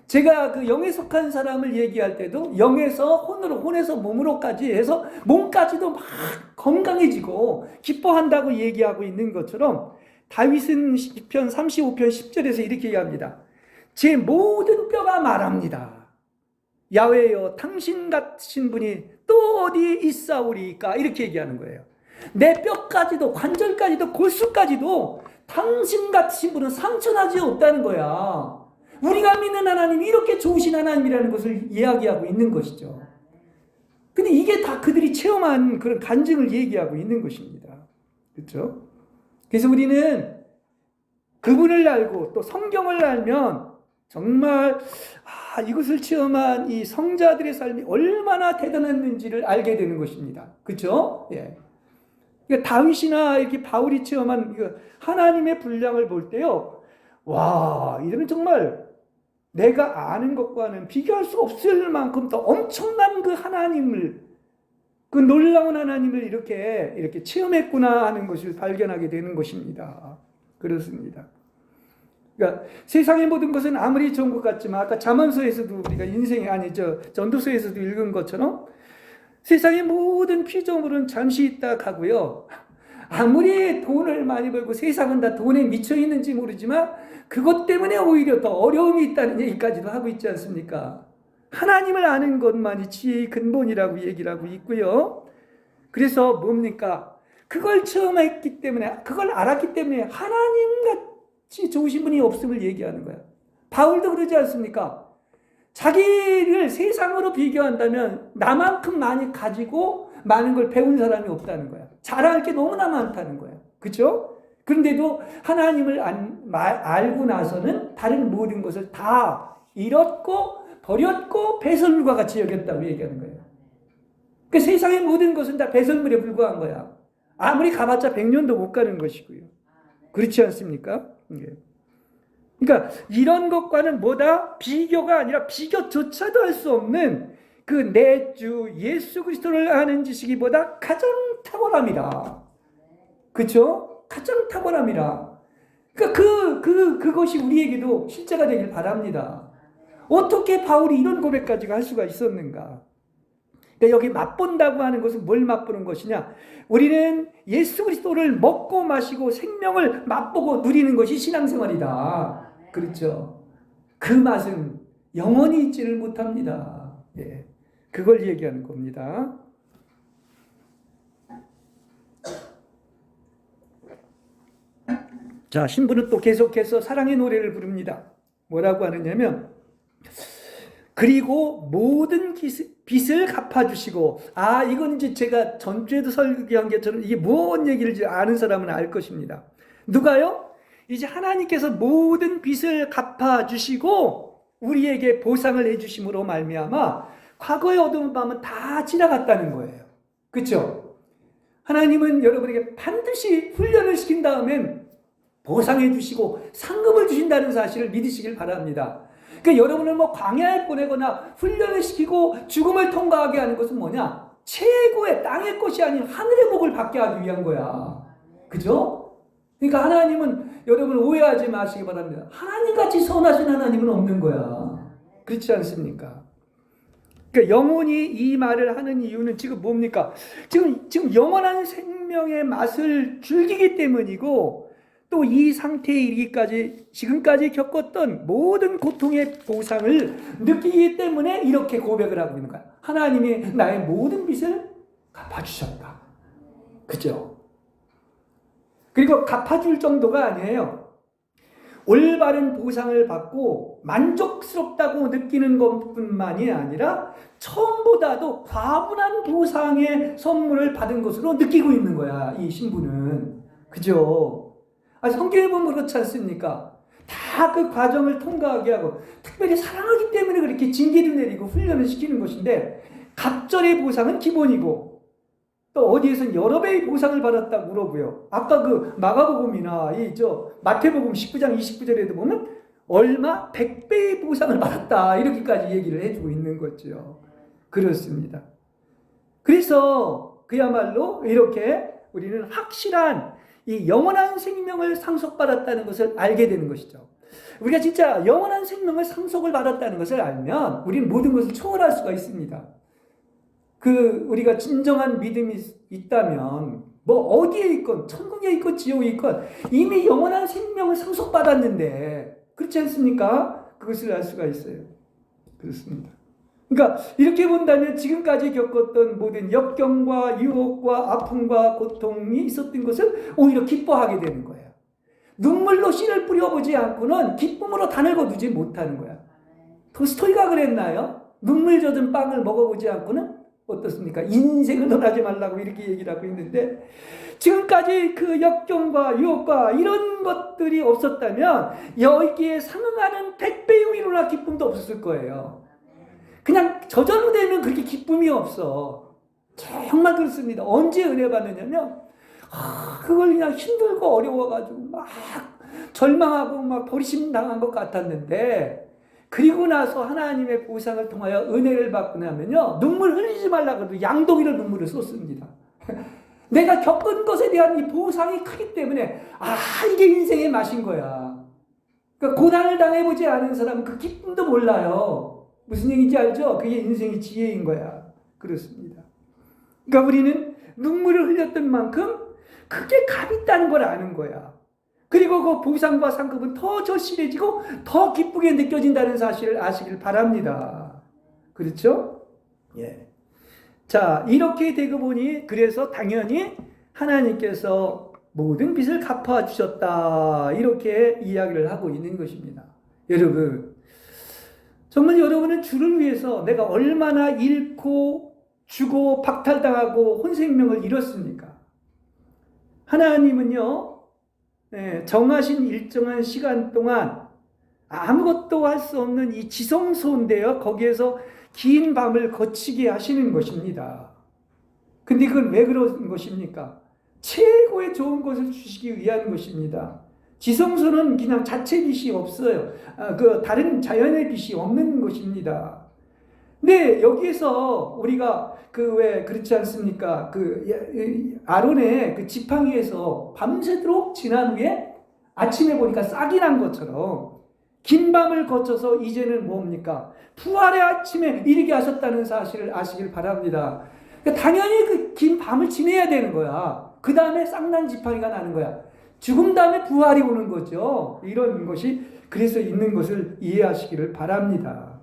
제가 그 영에 속한 사람을 얘기할 때도 영에서 혼으로, 혼에서 몸으로까지 해서 몸까지도 막 건강해지고 기뻐한다고 얘기하고 있는 것처럼 다윗은 시편 35편 10절에서 이렇게 얘기합니다. 제 모든 뼈가 말합니다. 야훼여 당신 같으신 분이 또 어디 있사오리까 이렇게 얘기하는 거예요. 내 뼈까지도 관절까지도 골수까지도 당신 같으신 분은 상처나지 없다는 거야. 우리가 믿는 하나님이 이렇게 좋으신 하나님이라는 것을 이야기하고 있는 것이죠. 근데 이게 다 그들이 체험한 그런 간증을 얘기하고 있는 것입니다. 그렇죠? 그래서 우리는 그분을 알고 또 성경을 알면 정말 이것을 체험한 이 성자들의 삶이 얼마나 대단했는지를 알게 되는 것입니다. 그렇죠? 예. 그러니까 다윗이나 이렇게 바울이 체험한 하나님의 분량을 볼 때요. 와, 이러면 정말 내가 아는 것과는 비교할 수 없을 만큼 더 엄청난 그 하나님을, 그 놀라운 하나님을 이렇게 체험했구나 하는 것을 발견하게 되는 것입니다. 그렇습니다. 그러니까 세상의 모든 것은 아무리 좋은 것 같지만 아까 잠언서에서도 우리가 전도서에서도 읽은 것처럼 세상의 모든 피조물은 잠시 있다 가고요. 아무리 돈을 많이 벌고 세상은 다 돈에 미쳐 있는지 모르지만 그것 때문에 오히려 더 어려움이 있다는 얘기까지도 하고 있지 않습니까? 하나님을 아는 것만이 지혜의 근본이라고 얘기를 하고 있고요. 그래서 뭡니까? 그걸 처음 했기 때문에, 그걸 알았기 때문에 하나님같이 좋으신 분이 없음을 얘기하는 거야. 바울도 그러지 않습니까? 자기를 세상으로 비교한다면 나만큼 많이 가지고 많은 걸 배운 사람이 없다는 거야. 자랑할 게 너무나 많다는 거야. 그렇죠? 그런데도 하나님을 알고 나서는 다른 모든 것을 다 잃었고 버렸고 배설물과 같이 여겼다고 얘기하는 거예요. 그 세상의 모든 것은 다 배설물에 불과한 거야. 아무리 가봤자 100년도 못 가는 것이고요. 그렇지 않습니까? 그러니까 이런 것과는 뭐다? 비교가 아니라 비교조차도 할 수 없는 그 내 주 예수 그리스도를 아는 지식이보다 가장 탁월함이라. 그렇죠? 가장 탁월함이라. 그러니까 그것이 우리에게도 실제가 되길 바랍니다. 어떻게 바울이 이런 고백까지 할 수가 있었는가? 그러니까 여기 맛본다고 하는 것은 뭘 맛보는 것이냐? 우리는 예수 그리스도를 먹고 마시고 생명을 맛보고 누리는 것이 신앙생활이다. 그렇죠? 그 맛은 영원히 있지를 못합니다. 예. 그걸 얘기하는 겁니다. 자, 신부는 또 계속해서 사랑의 노래를 부릅니다. 뭐라고 하느냐면, 그리고 모든 빚을 갚아주시고, 이건 이제 제가 전주에도 설교한 것처럼 이게 무슨 얘기를 아는 사람은 알 것입니다. 누가요? 이제 하나님께서 모든 빚을 갚아주시고 우리에게 보상을 해주심으로 말미암아 과거의 어두운 밤은 다 지나갔다는 거예요. 그렇죠? 하나님은 여러분에게 반드시 훈련을 시킨 다음엔 보상해 주시고 상급을 주신다는 사실을 믿으시길 바랍니다. 그러니까 여러분을 광야에 보내거나 훈련을 시키고 죽음을 통과하게 하는 것은 뭐냐? 최고의 땅의 것이 아닌 하늘의 복을 받게 하기 위한 거야. 그죠? 그러니까 하나님은 여러분 오해하지 마시기 바랍니다. 하나님같이 선하신 하나님은 없는 거야. 그렇지 않습니까? 그러니까 영혼이 이 말을 하는 이유는 지금 뭡니까? 지금 영원한 생명의 맛을 즐기기 때문이고 또 이 상태에 이르기까지 지금까지 겪었던 모든 고통의 보상을 느끼기 때문에 이렇게 고백을 하고 있는 거야. 하나님이 나의 모든 빚을 갚아주셨다. 그죠? 그리고 갚아줄 정도가 아니에요. 올바른 보상을 받고 만족스럽다고 느끼는 것뿐만이 아니라 처음보다도 과분한 보상의 선물을 받은 것으로 느끼고 있는 거야, 이 신부는. 그죠? 성경에 보면 그렇지 않습니까? 다 그 과정을 통과하게 하고 특별히 사랑하기 때문에 그렇게 징계를 내리고 훈련을 시키는 것인데 갑절의 보상은 기본이고 또 어디에서는 여러 배의 보상을 받았다고 그러고요. 아까 그 마가복음이나 마태복음 19장 29절에도 보면 얼마 100배의 보상을 받았다 이렇게까지 얘기를 해주고 있는 거죠. 그렇습니다. 그래서 그야말로 이렇게 우리는 확실한 이 영원한 생명을 상속받았다는 것을 알게 되는 것이죠. 우리가 진짜 영원한 생명을 상속을 받았다는 것을 알면 우리는 모든 것을 초월할 수가 있습니다. 우리가 진정한 믿음이 있다면 어디에 있건 천국에 있건 지옥에 있건 이미 영원한 생명을 상속받았는데 그렇지 않습니까? 그것을 알 수가 있어요. 그렇습니다. 그러니까 이렇게 본다면 지금까지 겪었던 모든 역경과 유혹과 아픔과 고통이 있었던 것을 오히려 기뻐하게 되는 거예요. 눈물로 씨를 뿌려보지 않고는 기쁨으로 다 늙어두지 못하는 거야. 토스토이가 그랬나요? 눈물 젖은 빵을 먹어보지 않고는 어떻습니까? 인생을 논하지 말라고 이렇게 얘기를 하고 있는데 지금까지 그 역경과 유혹과 이런 것들이 없었다면 여기에 상응하는 100배의 위로나 기쁨도 없었을 거예요. 그냥 저절로 되면 그렇게 기쁨이 없어. 정말 그렇습니다. 언제 은혜 받느냐면 그걸 그냥 힘들고 어려워가지고 막 절망하고 막 버리심당한 것 같았는데 그리고 나서 하나님의 보상을 통하여 은혜를 받고 나면요 눈물 흘리지 말라고 해도 양동이를 눈물을 쏟습니다. 내가 겪은 것에 대한 이 보상이 크기 때문에 이게 인생의 맛인 거야. 그러니까 고난을 당해보지 않은 사람은 그 기쁨도 몰라요. 무슨 얘기인지 알죠? 그게 인생의 지혜인 거야. 그렇습니다. 그러니까 우리는 눈물을 흘렸던 만큼 그게 값이 있다는 걸 아는 거야. 그리고 그 보상과 상급은 더 절실해지고 더 기쁘게 느껴진다는 사실을 아시길 바랍니다. 그렇죠? 예. 자, 이렇게 되고 보니 그래서 당연히 하나님께서 모든 빚을 갚아 주셨다. 이렇게 이야기를 하고 있는 것입니다. 여러분, 정말 여러분은 주를 위해서 내가 얼마나 잃고 주고 박탈당하고 혼생명을 잃었습니까? 하나님은요, 정하신 일정한 시간 동안 아무것도 할 수 없는 이 지성소인데요, 거기에서 긴 밤을 거치게 하시는 것입니다. 근데 그건 왜 그런 것입니까? 최고의 좋은 것을 주시기 위한 것입니다. 지성소는 그냥 자체 빛이 없어요. 그 다른 자연의 빛이 없는 것입니다. 근데 여기에서 우리가 그 왜 그렇지 않습니까? 그 아론의 그 지팡이에서 밤새도록 지난 후에 아침에 보니까 싹이 난 것처럼 긴 밤을 거쳐서 이제는 뭡니까? 부활의 아침에 이르게 하셨다는 사실을 아시길 바랍니다. 그러니까 당연히 그 긴 밤을 지내야 되는 거야. 그 다음에 싹난 지팡이가 나는 거야. 죽음 다음에 부활이 오는 거죠. 이런 것이 그래서 있는 것을 이해하시기를 바랍니다.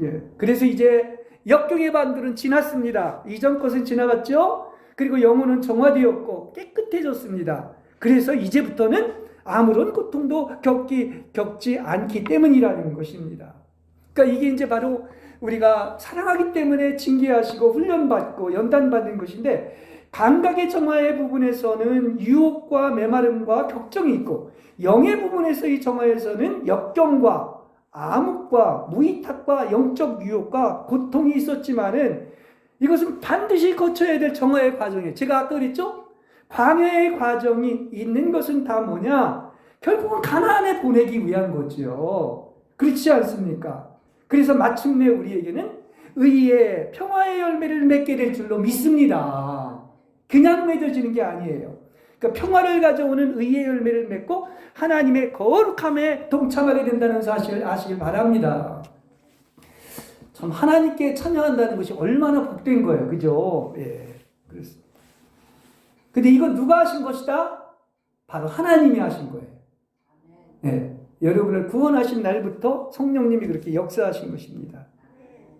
예. 그래서 이제 역경의 반들은 지났습니다. 이전 것은 지나갔죠. 그리고 영혼은 정화되었고 깨끗해졌습니다. 그래서 이제부터는 아무런 고통도 겪지 않기 때문이라는 것입니다. 그러니까 이게 이제 바로 우리가 사랑하기 때문에 징계하시고 훈련받고 연단받는 것인데, 감각의 정화의 부분에서는 유혹과 메마름과 격정이 있고, 영의 부분에서의 정화에서는 역경과 암흑과 무이탁과 영적 유혹과 고통이 있었지만은 이것은 반드시 거쳐야 될 정화의 과정이에요. 제가 아까 그랬죠? 광야의 과정이 있는 것은 다 뭐냐? 결국은 가나안에 보내기 위한 거죠. 그렇지 않습니까? 그래서 마침내 우리에게는 의의 평화의 열매를 맺게 될 줄로 믿습니다. 그냥 맺어지는 게 아니에요. 그러니까 평화를 가져오는 의의 열매를 맺고 하나님의 거룩함에 동참하게 된다는 사실을 아시길 바랍니다. 참 하나님께 참여한다는 것이 얼마나 복된 거예요. 그죠? 예. 그렇습니다. 근데 이건 누가 하신 것이다? 바로 하나님이 하신 거예요. 예. 여러분을 구원하신 날부터 성령님이 그렇게 역사하신 것입니다.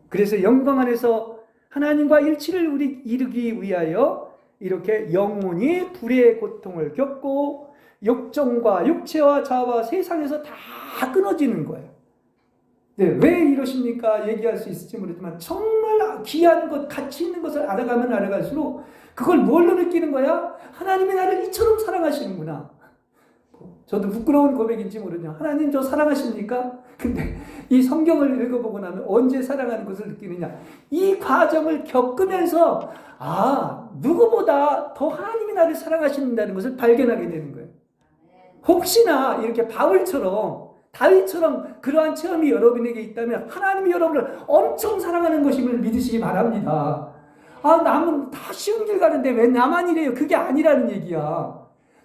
그래서 영광 안에서 하나님과 일치를 우리 이루기 위하여 이렇게 영혼이 불의 고통을 겪고 욕정과 육체와 자아와 세상에서 다 끊어지는 거예요. 네, 왜 이러십니까? 얘기할 수 있을지 모르지만 정말 귀한 것, 가치 있는 것을 알아가면 알아갈수록 그걸 뭘로 느끼는 거야? 하나님이 나를 이처럼 사랑하시는구나. 저도 부끄러운 고백인지 모르냐. 하나님 저 사랑하십니까? 근데 이 성경을 읽어보고 나면 언제 사랑하는 것을 느끼느냐. 이 과정을 겪으면서 누구보다 더 하나님이 나를 사랑하신다는 것을 발견하게 되는 거예요. 혹시나 이렇게 바울처럼 다윗처럼 그러한 체험이 여러분에게 있다면 하나님이 여러분을 엄청 사랑하는 것임을 믿으시기 바랍니다. 남은 다 쉬운 길 가는데 왜 나만 이래요? 그게 아니라는 얘기야.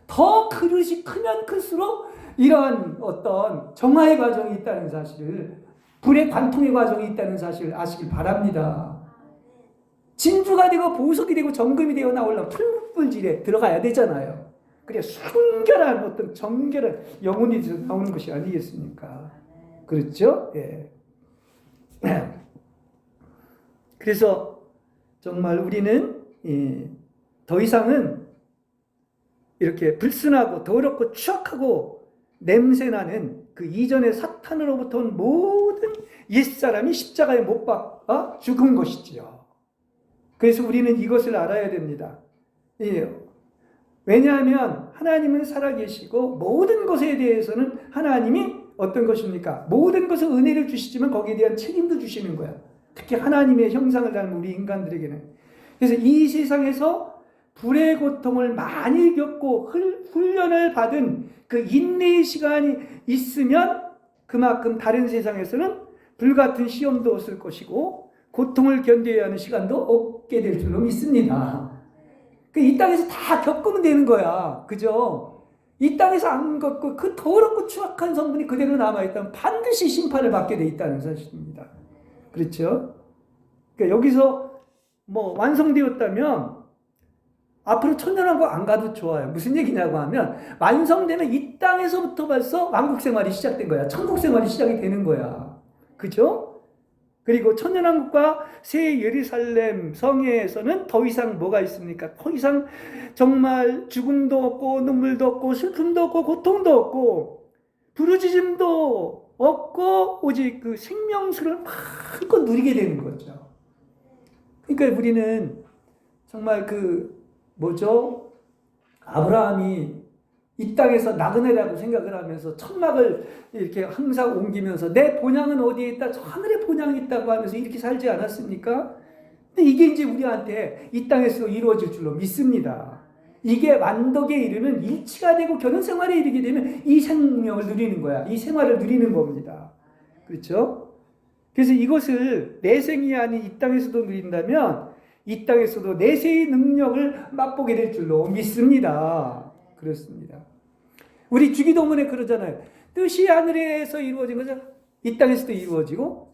더 그릇이 크면 클수록 이러한 어떤 정화의 과정이 있다는 사실을, 불의 관통의 과정이 있다는 사실을 아시길 바랍니다. 진주가 되고 보석이 되고 정금이 되어 나오려면 풀물질에 들어가야 되잖아요. 그래 순결한 어떤 정결한 영혼이 나오는 것이 아니겠습니까? 그렇죠? 예. 그래서 정말 우리는 더 이상은 이렇게 불순하고 더럽고 추악하고 냄새나는 그 이전의 사탄으로부터 온 모든 옛사람이 십자가에 못 박아 죽은 것이지요. 그래서 우리는 이것을 알아야 됩니다. 왜냐하면 하나님은 살아계시고 모든 것에 대해서는 하나님이 어떤 것입니까? 모든 것을 은혜를 주시지만 거기에 대한 책임도 주시는 거야. 특히 하나님의 형상을 닮은 우리 인간들에게는. 그래서 이 세상에서 불의 고통을 많이 겪고 훈련을 받은 그 인내의 시간이 있으면 그만큼 다른 세상에서는 불같은 시험도 없을 것이고 고통을 견뎌야 하는 시간도 없게 될 줄로 믿습니다. 이 땅에서 다 겪으면 되는 거야. 그죠? 이 땅에서 안 겪고 그 더럽고 추악한 성분이 그대로 남아있다면 반드시 심판을 받게 돼 있다는 사실입니다. 그렇죠? 그러니까 여기서 완성되었다면 앞으로 천년왕국 안 가도 좋아요. 무슨 얘기냐고 하면 완성되면 이 땅에서부터 벌써 왕국 생활이 시작된 거야. 천국 생활이 시작이 되는 거야. 그죠? 그리고 천년왕국과 새 예루살렘 성에서는 더 이상 뭐가 있습니까? 더 이상 정말 죽음도 없고 눈물도 없고 슬픔도 없고 고통도 없고 부르짖음도 없고 오직 그 생명수를 마음껏 누리게 되는 거죠. 그러니까 우리는 정말 뭐죠? 아브라함이 이 땅에서 나그네라고 생각을 하면서 천막을 이렇게 항상 옮기면서 내 본향은 어디에 있다? 저 하늘에 본향이 있다고 하면서 이렇게 살지 않았습니까? 근데 이게 이제 우리한테 이 땅에서 이루어질 줄로 믿습니다. 이게 완덕에 이르는 일치가 되고 결혼 생활에 이르게 되면 이 생명을 누리는 거야. 이 생활을 누리는 겁니다. 그렇죠? 그래서 이것을 내생이 아닌 이 땅에서도 누린다면 이 땅에서도 내세의 능력을 맛보게 될 줄로 믿습니다. 그렇습니다. 우리 주기도문에 그러잖아요. 뜻이 하늘에서 이루어진 거죠. 이 땅에서도 이루어지고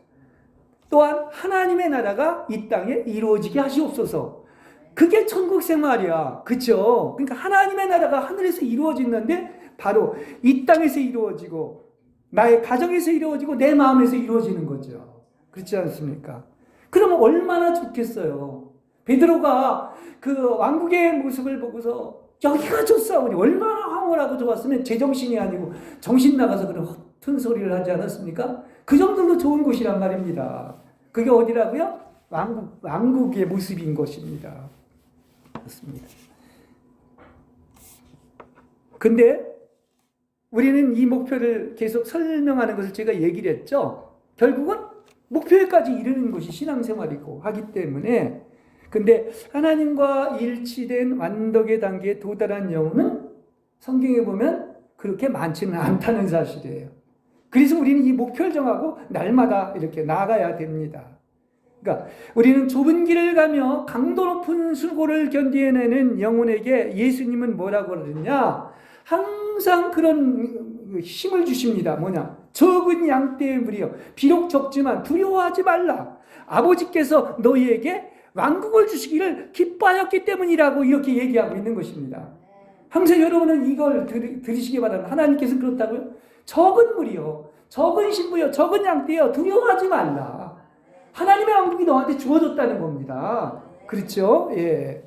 또한 하나님의 나라가 이 땅에 이루어지게 하시옵소서. 그게 천국 생활이야. 그렇죠? 그러니까 하나님의 나라가 하늘에서 이루어지는데 바로 이 땅에서 이루어지고 나의 가정에서 이루어지고 내 마음에서 이루어지는 거죠. 그렇지 않습니까? 그러면 얼마나 좋겠어요. 베드로가 그 왕국의 모습을 보고서 여기가 좋사오니 얼마나 황홀하고 좋았으면 제정신이 아니고 정신 나가서 그런 허튼 소리를 하지 않았습니까? 그 정도로 좋은 곳이란 말입니다. 그게 어디라고요? 왕국의 모습인 것입니다. 그렇습니다. 근데 우리는 이 목표를 계속 설명하는 것을 제가 얘기를 했죠. 결국은 목표에까지 이르는 것이 신앙생활이고 하기 때문에 근데 하나님과 일치된 완덕의 단계에 도달한 영혼은 성경에 보면 그렇게 많지는 않다는 사실이에요. 그래서 우리는 이 목표를 정하고 날마다 이렇게 나아가야 됩니다. 그러니까 우리는 좁은 길을 가며 강도 높은 수고를 견디어내는 영혼에게 예수님은 뭐라고 그러느냐? 항상 그런 힘을 주십니다. 뭐냐? 적은 양떼의 무리여 비록 적지만 두려워하지 말라. 아버지께서 너희에게 왕국을 주시기를 기뻐하였기 때문이라고 이렇게 얘기하고 있는 것입니다. 항상 여러분은 이걸 들으시기 바랍니다. 하나님께서는 그렇다고요? 적은 무리여, 적은 신부여, 적은 양떼여 두려워하지 말라. 하나님의 왕국이 너한테 주어졌다는 겁니다. 그렇죠? 예.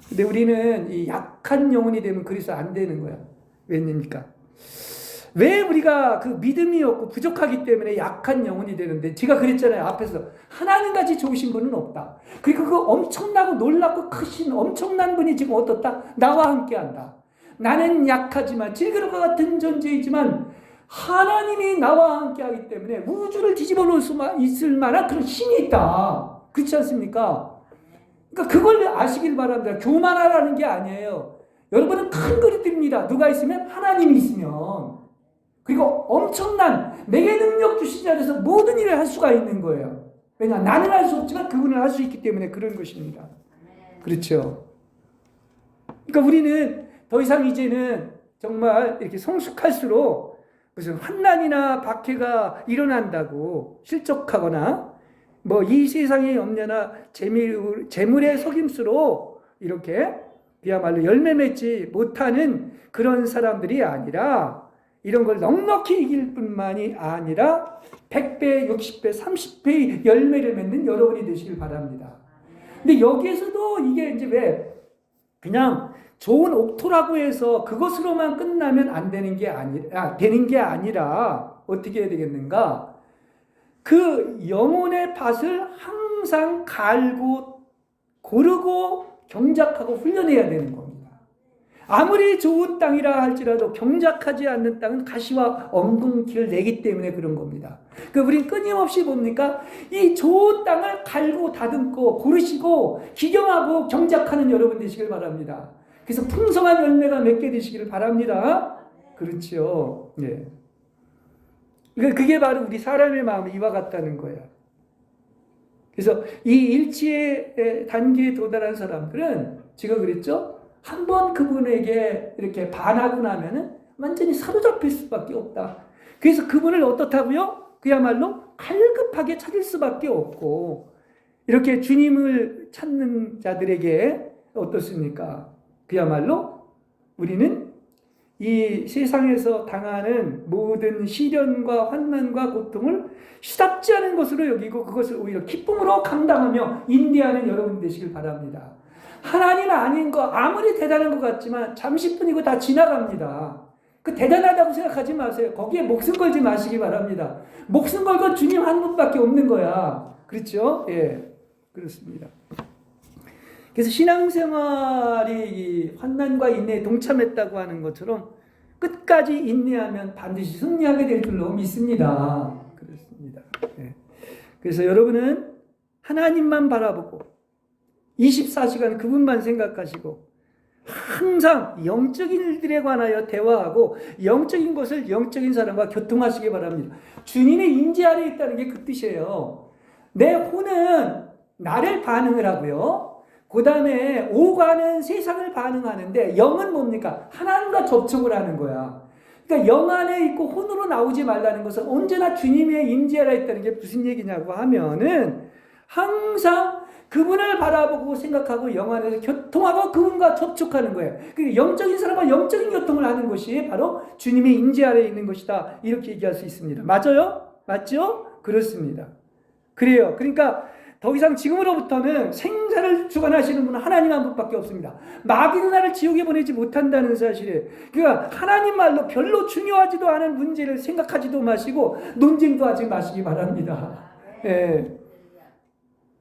근데 우리는 이 약한 영혼이 되면 그래서 안 되는 거야. 왜입니까? 왜 우리가 그 믿음이 없고 부족하기 때문에 약한 영혼이 되는데 제가 그랬잖아요. 앞에서 하나님같이 좋으신 분은 없다. 그리고 그 엄청나고 놀랍고 크신 엄청난 분이 지금 어떻다? 나와 함께한다. 나는 약하지만 질그릇과 같은 존재이지만 하나님이 나와 함께하기 때문에 우주를 뒤집어 놓을 수 있을 만한 그런 힘이 있다. 그렇지 않습니까? 그러니까 그걸 아시길 바랍니다. 교만하라는 게 아니에요. 여러분은 큰 그릇입니다. 누가 있으면? 하나님이 있으면. 그리고 엄청난 내게 능력 주신 자에서 모든 일을 할 수가 있는 거예요. 왜냐? 나는 할 수 없지만 그분은 할 수 있기 때문에 그런 것입니다. 그렇죠? 그러니까 우리는 더 이상 이제는 정말 이렇게 성숙할수록 무슨 환난이나 박해가 일어난다고 실족하거나 뭐 이 세상의 염려나 재물의 속임수로 이렇게 그야말로 열매 맺지 못하는 그런 사람들이 아니라 이런 걸 넉넉히 이길 뿐만이 아니라 100배, 60배, 30배의 열매를 맺는 여러분이 되시길 바랍니다. 근데 여기에서도 이게 이제 왜 그냥 좋은 옥토라고 해서 그것으로만 끝나면 안 되는 게 아니라 어떻게 해야 되겠는가? 그 영혼의 밭을 항상 갈고 고르고 경작하고 훈련해야 되는 겁니다. 아무리 좋은 땅이라 할지라도 경작하지 않는 땅은 가시와 엉겅퀴를 내기 때문에 그런 겁니다. 우린 끊임없이 뭡니까? 이 좋은 땅을 갈고 다듬고 고르시고 기경하고 경작하는 여러분 되시길 바랍니다. 그래서 풍성한 열매가 맺게 되시기를 바랍니다. 그렇죠. 예. 그게 바로 우리 사람의 마음이 이와 같다는 거예요. 그래서 이 일치의 단계에 도달한 사람들은 제가 그랬죠? 한번 그분에게 이렇게 반하고 나면은 완전히 사로잡힐 수밖에 없다. 그래서 그분을 어떻다고요? 그야말로 갈급하게 찾을 수밖에 없고 이렇게 주님을 찾는 자들에게 어떻습니까? 그야말로 우리는 이 세상에서 당하는 모든 시련과 환난과 고통을 시답지 않은 것으로 여기고 그것을 오히려 기쁨으로 감당하며 인내하는 여러분 되시길 바랍니다. 하나님 아닌 거 아무리 대단한 것 같지만 잠시뿐이고 다 지나갑니다. 그 대단하다고 생각하지 마세요. 거기에 목숨 걸지 마시기 바랍니다. 목숨 걸고 주님 한 분밖에 없는 거야. 그렇죠? 예, 그렇습니다. 그래서 신앙생활이 이 환난과 인내에 동참했다고 하는 것처럼 끝까지 인내하면 반드시 승리하게 될 줄로 믿습니다. 그렇습니다. 예. 그래서 여러분은 하나님만 바라보고 24시간 그분만 생각하시고 항상 영적인 일들에 관하여 대화하고 영적인 것을 영적인 사람과 교통하시기 바랍니다. 주님의 임재 아래 있다는 게 그 뜻이에요. 내 혼은 나를 반응을 하고요. 그 다음에 오가는 세상을 반응하는데 영은 뭡니까? 하나님과 접촉을 하는 거야. 그러니까 영 안에 있고 혼으로 나오지 말라는 것은 언제나 주님의 임재 아래 있다는 게 무슨 얘기냐고 하면은 항상 그분을 바라보고 생각하고 영 안에서 교통하고 그분과 접촉하는 거예요. 그러니까 영적인 사람과 영적인 교통을 하는 것이 바로 주님의 임재 아래에 있는 것이다. 이렇게 얘기할 수 있습니다. 맞아요? 맞죠? 그렇습니다. 그래요. 그러니까 더 이상 지금으로부터는 생사를 주관하시는 분은 하나님 한 분밖에 없습니다. 마귀는 나를 지옥에 보내지 못한다는 사실에 그러니까 하나님 말로 별로 중요하지도 않은 문제를 생각하지도 마시고 논쟁도 하지 마시기 바랍니다. 예.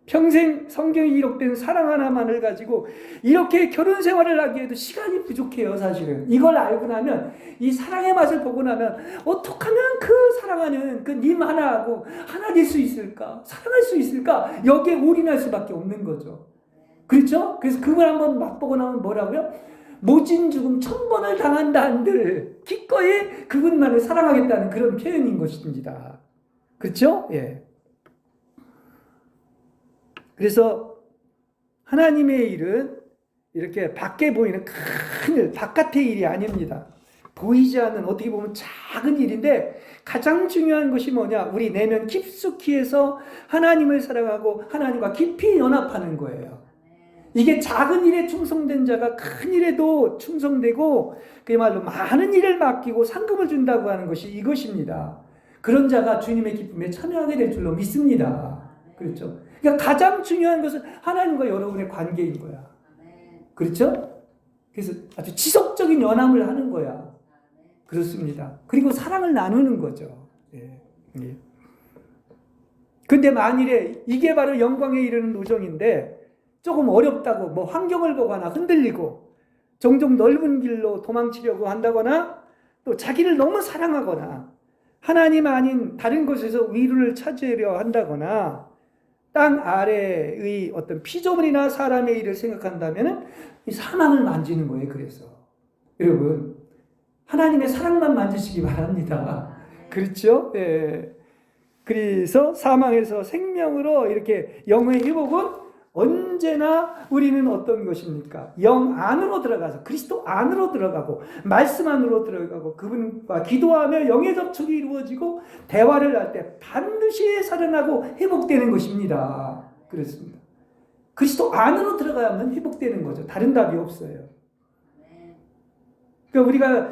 평생 성경에 기록된 사랑 하나만을 가지고 이렇게 결혼 생활을 하기에도 시간이 부족해요. 사실은 이걸 알고 나면 이 사랑의 맛을 보고 나면 어떻게 하면 그 사랑하는 그 님 하나하고 하나 될 수 있을까? 사랑할 수 있을까? 여기에 올인할 수밖에 없는 거죠. 그렇죠? 그래서 그걸 한번 맛보고 나면 뭐라고요? 모진 죽음 1000번을 당한다 한들 기꺼이 그분만을 사랑하겠다는 그런 표현인 것입니다. 그렇죠? 예. 그래서 하나님의 일은 이렇게 밖에 보이는 큰 일, 바깥의 일이 아닙니다. 보이지 않는 어떻게 보면 작은 일인데 가장 중요한 것이 뭐냐? 우리 내면 깊숙이 해서 하나님을 사랑하고 하나님과 깊이 연합하는 거예요. 이게 작은 일에 충성된 자가 큰 일에도 충성되고 그야말로 많은 일을 맡기고 상급을 준다고 하는 것이 이것입니다. 그런 자가 주님의 기쁨에 참여하게 될 줄로 믿습니다. 그렇죠? 그러니까 가장 중요한 것은 하나님과 여러분의 관계인 거야. 그렇죠? 그래서 아주 지속적인 연합을 하는 거야. 그렇습니다. 그리고 사랑을 나누는 거죠. 예. 예. 근데 만일에 이게 바로 영광에 이르는 노정인데 조금 어렵다고 뭐 환경을 보거나 흔들리고 종종 넓은 길로 도망치려고 한다거나 또 자기를 너무 사랑하거나 하나님 아닌 다른 곳에서 위로를 찾으려 한다거나 땅 아래의 어떤 피조물이나 사람의 일을 생각한다면 이 사망을 만지는 거예요. 그래서 여러분 하나님의 사랑만 만지시기 바랍니다. 그렇죠? 예. 그래서 사망에서 생명으로 이렇게 영의 회복은 언제나 우리는 어떤 것입니까? 영 안으로 들어가서 그리스도 안으로 들어가고 말씀 안으로 들어가고 그분과 기도하며 영의 접촉이 이루어지고 대화를 할 때 반드시 살아나고 회복되는 것입니다. 그렇습니다. 그리스도 안으로 들어가야만 회복되는 거죠. 다른 답이 없어요. 그러니까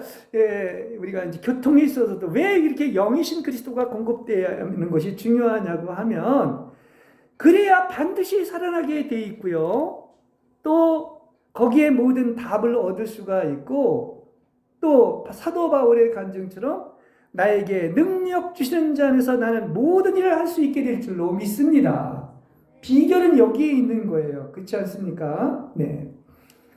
우리가 이제 교통에 있어서도 왜 이렇게 영이신 그리스도가 공급되어야 하는 것이 중요하냐고 하면 그래야 반드시 살아나게 돼 있고요. 또 거기에 모든 답을 얻을 수가 있고 또 사도 바울의 간증처럼 나에게 능력 주시는 자 안에서 나는 모든 일을 할 수 있게 될 줄로 믿습니다. 비결은 여기에 있는 거예요. 그렇지 않습니까? 네.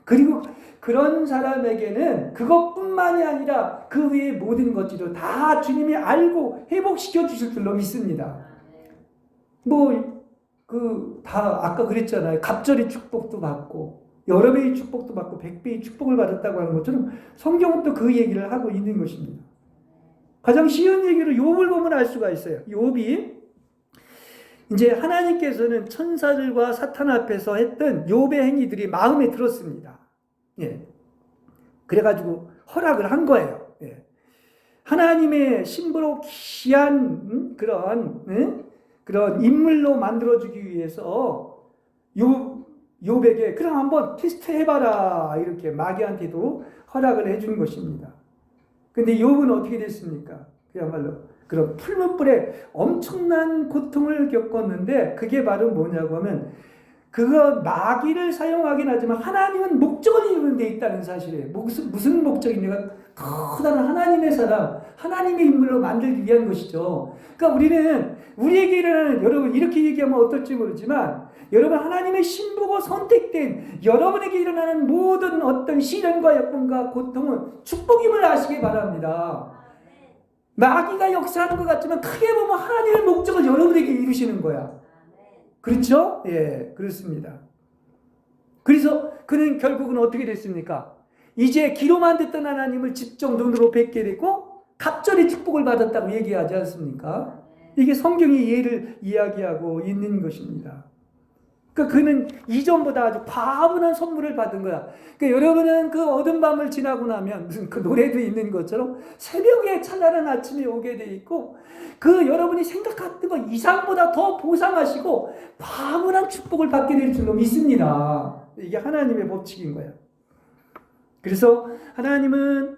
그리고 그런 사람에게는 그것뿐만이 아니라 그 외의 모든 것들도 다 주님이 알고 회복시켜 주실 줄로 믿습니다. 다 아까 그랬잖아요. 갑절의 축복도 받고 여러 배의 축복도 받고 100배의 축복을 받았다고 하는 것처럼 성경은 또 그 얘기를 하고 있는 것입니다. 가장 쉬운 얘기로 욥을 보면 알 수가 있어요. 욥이 이제 하나님께서는 천사들과 사탄 앞에서 했던 욥의 행위들이 마음에 들었습니다. 예. 그래가지고 허락을 한 거예요. 예. 하나님의 신부로 귀한 그런 인물로 만들어주기 위해서 욥에게 그럼 한번 테스트 해봐라 이렇게 마귀한테도 허락을 해준 것입니다. 근데 욥은 어떻게 됐습니까? 그야말로 그런 풀무불에 엄청난 고통을 겪었는데 그게 바로 뭐냐고 하면 그거 마귀를 사용하긴 하지만 하나님은 목적을 이루는 데 있다는 사실이에요. 무슨 목적입니까? 커다란 하나님의 사람, 하나님의 인물로 만들기 위한 것이죠. 그러니까 우리는 우리에게 일어나는, 여러분 이렇게 얘기하면 어떨지 모르지만 여러분 하나님의 신부고 선택된 여러분에게 일어나는 모든 어떤 시련과 여건과 고통은 축복임을 아시기 바랍니다. 마귀가 역사하는 것 같지만 크게 보면 하나님의 목적을 여러분에게 이루시는 거야. 그렇죠? 예, 그렇습니다. 그래서 그는 결국은 어떻게 됐습니까? 이제 기로만 듣던 하나님을 직접 눈으로 뵙게 되고 갑절의 축복을 받았다고 얘기하지 않습니까? 이게 성경이 예를 이야기하고 있는 것입니다. 그러니까 그는 이전보다 아주 과분한 선물을 받은 거야. 그러니까 여러분은 그 어두운 밤을 지나고 나면 무슨 그 노래도 있는 것처럼 새벽에 찬란한 아침이 오게 돼 있고 그 여러분이 생각했던 것 이상보다 더 보상하시고 과분한 축복을 받게 될 줄로 믿습니다. 이게 하나님의 법칙인 거야. 그래서 하나님은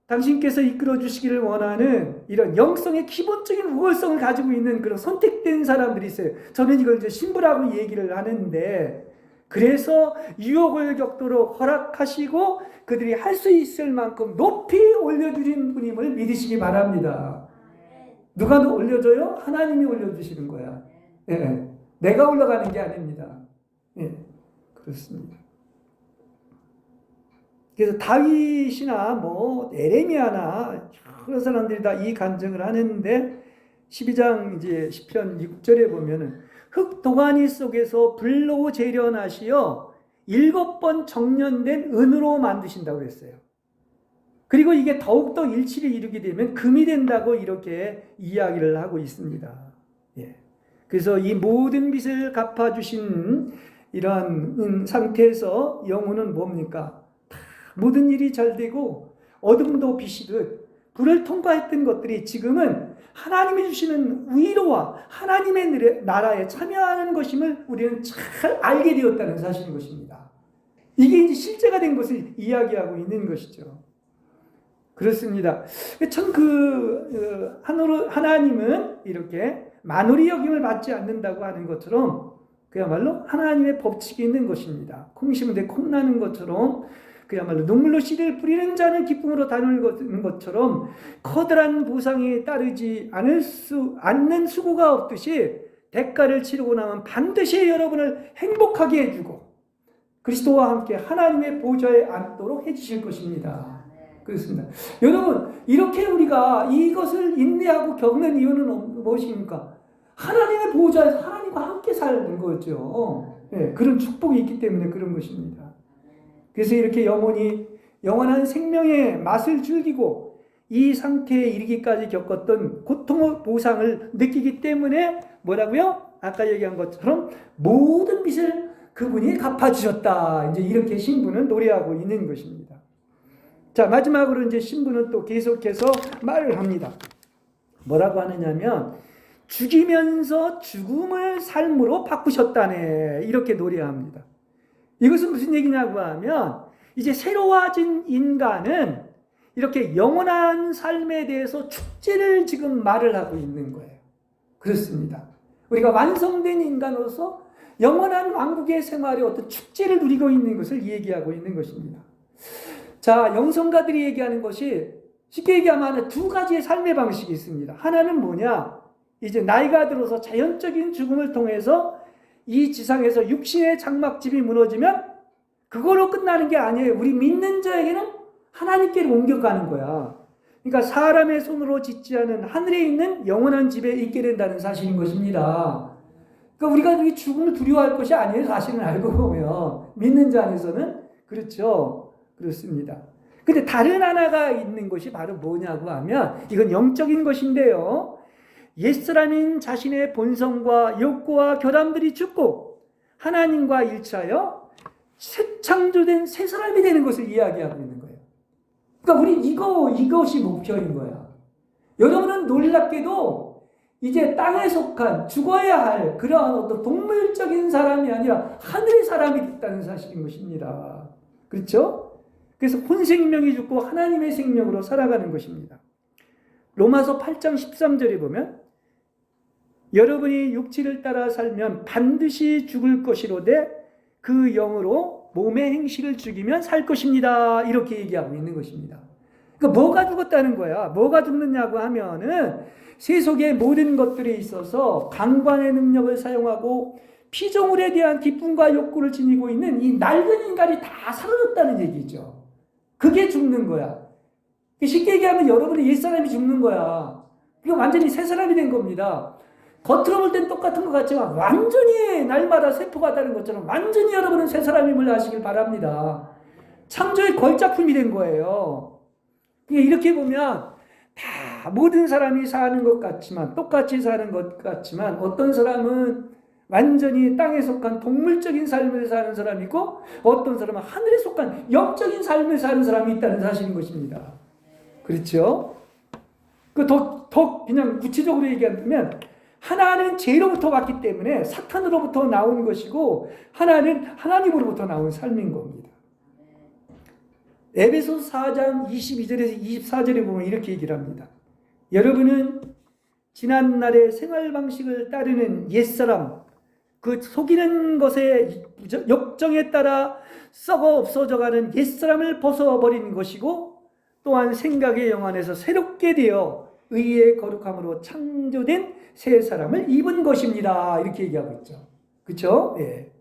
당신께서 이끌어 주시기를 원하는 이런 영성의 기본적인 우월성을 가지고 있는 그런 선택된 사람들이 있어요. 저는 이걸 이제 신부라고 얘기를 하는데, 그래서 유혹을 겪도록 허락하시고 그들이 할 수 있을 만큼 높이 올려주신 분임을 믿으시기 바랍니다. 누가 올려줘요? 하나님이 올려주시는 거야. 예, 내가 올라가는 게 아닙니다. 예, 그렇습니다. 그래서 다윗이나 뭐 에레미야나 여러 사람들이 다 이 간증을 하는데 12장 이제 시편 6절에 보면은 흙 동아니 속에서 불로 재련하시어 7번 정련된 은으로 만드신다고 했어요. 그리고 이게 더욱더 일치를 이루게 되면 금이 된다고 이렇게 이야기를 하고 있습니다. 예. 그래서 이 모든 빚을 갚아주신 이런 상태에서 영혼은 뭡니까? 모든 일이 잘 되고 어둠도 비시듯 불을 통과했던 것들이 지금은 하나님이 주시는 위로와 하나님의 나라에 참여하는 것임을 우리는 잘 알게 되었다는 사실인 것입니다. 이게 이제 실제가 된 것을 이야기하고 있는 것이죠. 그렇습니다. 참 하나님은 이렇게 만홀히 여김을 받지 않는다고 하는 것처럼 그야말로 하나님의 법칙이 있는 것입니다. 콩 심은데 콩 나는 것처럼 그야말로 눈물로 씨를 뿌리는 자는 기쁨으로 다루는 것처럼 커다란 보상이 따르지 않는 수고가 없듯이 대가를 치르고 나면 반드시 여러분을 행복하게 해주고 그리스도와 함께 하나님의 보좌에 앉도록 해주실 것입니다. 그렇습니다. 여러분 이렇게 우리가 이것을 인내하고 겪는 이유는 무엇입니까? 하나님의 보좌에서 하나님과 함께 사는 거죠. 네, 그런 축복이 있기 때문에 그런 것입니다. 그래서 이렇게 영원한 생명의 맛을 즐기고 이 상태에 이르기까지 겪었던 고통의 보상을 느끼기 때문에 뭐라고요? 아까 얘기한 것처럼 모든 빚을 그분이 갚아주셨다. 이제 이렇게 신부는 노래하고 있는 것입니다. 자, 마지막으로 이제 신부는 또 계속해서 말을 합니다. 뭐라고 하느냐면 죽이면서 죽음을 삶으로 바꾸셨다네. 이렇게 노래합니다. 이것은 무슨 얘기냐고 하면 이제 새로워진 인간은 이렇게 영원한 삶에 대해서 축제를 지금 말을 하고 있는 거예요. 그렇습니다. 우리가 완성된 인간으로서 영원한 왕국의 생활의 어떤 축제를 누리고 있는 것을 얘기하고 있는 것입니다. 자, 영성가들이 얘기하는 것이 쉽게 얘기하면 두 가지의 삶의 방식이 있습니다. 하나는 뭐냐? 이제 나이가 들어서 자연적인 죽음을 통해서 이 지상에서 육신의 장막집이 무너지면 그걸로 끝나는 게 아니에요. 우리 믿는 자에게는 하나님께로 옮겨가는 거야. 그러니까 사람의 손으로 짓지 않은 하늘에 있는 영원한 집에 있게 된다는 사실인 것입니다. 그러니까 우리가 죽음을 두려워할 것이 아니에요. 사실은 알고 보면 믿는 자 안에서는 그렇죠. 그렇습니다. 근데 다른 하나가 있는 것이 바로 뭐냐고 하면 이건 영적인 것인데요. 옛사람인 자신의 본성과 욕구와 결함들이 죽고 하나님과 일치하여 새 창조된 새 사람이 되는 것을 이야기하고 있는 거예요. 그러니까 우리 이것이 목표인 거야. 여러분은 놀랍게도 이제 땅에 속한 죽어야 할 그러한 어떤 동물적인 사람이 아니라 하늘의 사람이 됐다는 사실인 것입니다. 그렇죠? 그래서 혼생명이 죽고 하나님의 생명으로 살아가는 것입니다. 로마서 8장 13절에 보면 여러분이 육체를 따라 살면 반드시 죽을 것이로되 그 영으로 몸의 행실을 죽이면 살 것입니다. 이렇게 얘기하고 있는 것입니다. 그러니까 뭐가 죽었다는 거야? 뭐가 죽느냐고 하면은 세속의 모든 것들에 있어서 강관의 능력을 사용하고 피조물에 대한 기쁨과 욕구를 지니고 있는 이 낡은 인간이 다 사라졌다는 얘기죠. 그게 죽는 거야. 쉽게 얘기하면 여러분의 옛사람이 죽는 거야. 이거 완전히 새 사람이 된 겁니다. 겉으로 볼 땐 똑같은 것 같지만 완전히 날마다 세포가 다른 것처럼 완전히 여러분은 새 사람임을 아시길 바랍니다. 창조의 걸작품이 된 거예요. 이렇게 보면 다 모든 사람이 사는 것 같지만 똑같이 사는 것 같지만 어떤 사람은 완전히 땅에 속한 동물적인 삶을 사는 사람이고 어떤 사람은 하늘에 속한 영적인 삶을 사는 사람이 있다는 사실인 것입니다. 그렇죠? 더 그냥 구체적으로 얘기하면 하나는 죄로부터 왔기 때문에 사탄으로부터 나온 것이고 하나는 하나님으로부터 나온 삶인 겁니다. 에베소서 4장 22절에서 24절에 보면 이렇게 얘기를 합니다. 여러분은 지난날의 생활 방식을 따르는 옛사람, 그 속이는 것의 역정에 따라 썩어 없어져가는 옛사람을 벗어버린 것이고 또한 생각의 영안에서 새롭게 되어 의의 거룩함으로 창조된 새 사람을 입은 것입니다. 이렇게 얘기하고 있죠. 그렇죠? 예.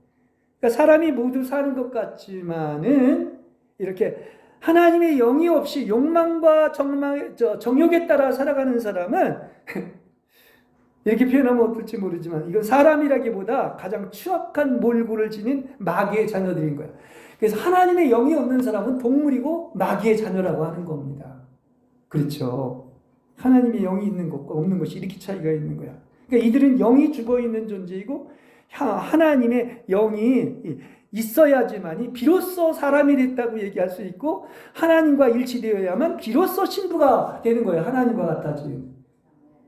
그러니까 사람이 모두 사는 것 같지만은 이렇게 하나님의 영이 없이 욕망과 정욕에 따라 살아가는 사람은 이렇게 표현하면 어떨지 모르지만 이건 사람이라기보다 가장 추악한 몰골을 지닌 마귀의 자녀들인 거예요. 그래서 하나님의 영이 없는 사람은 동물이고 마귀의 자녀라고 하는 겁니다. 그렇죠. 하나님의 영이 있는 것과 없는 것이 이렇게 차이가 있는 거야. 그러니까 이들은 영이 죽어있는 존재이고 하나님의 영이 있어야지만이 비로소 사람이 됐다고 얘기할 수 있고 하나님과 일치되어야만 비로소 신부가 되는 거예요. 하나님과 같아지.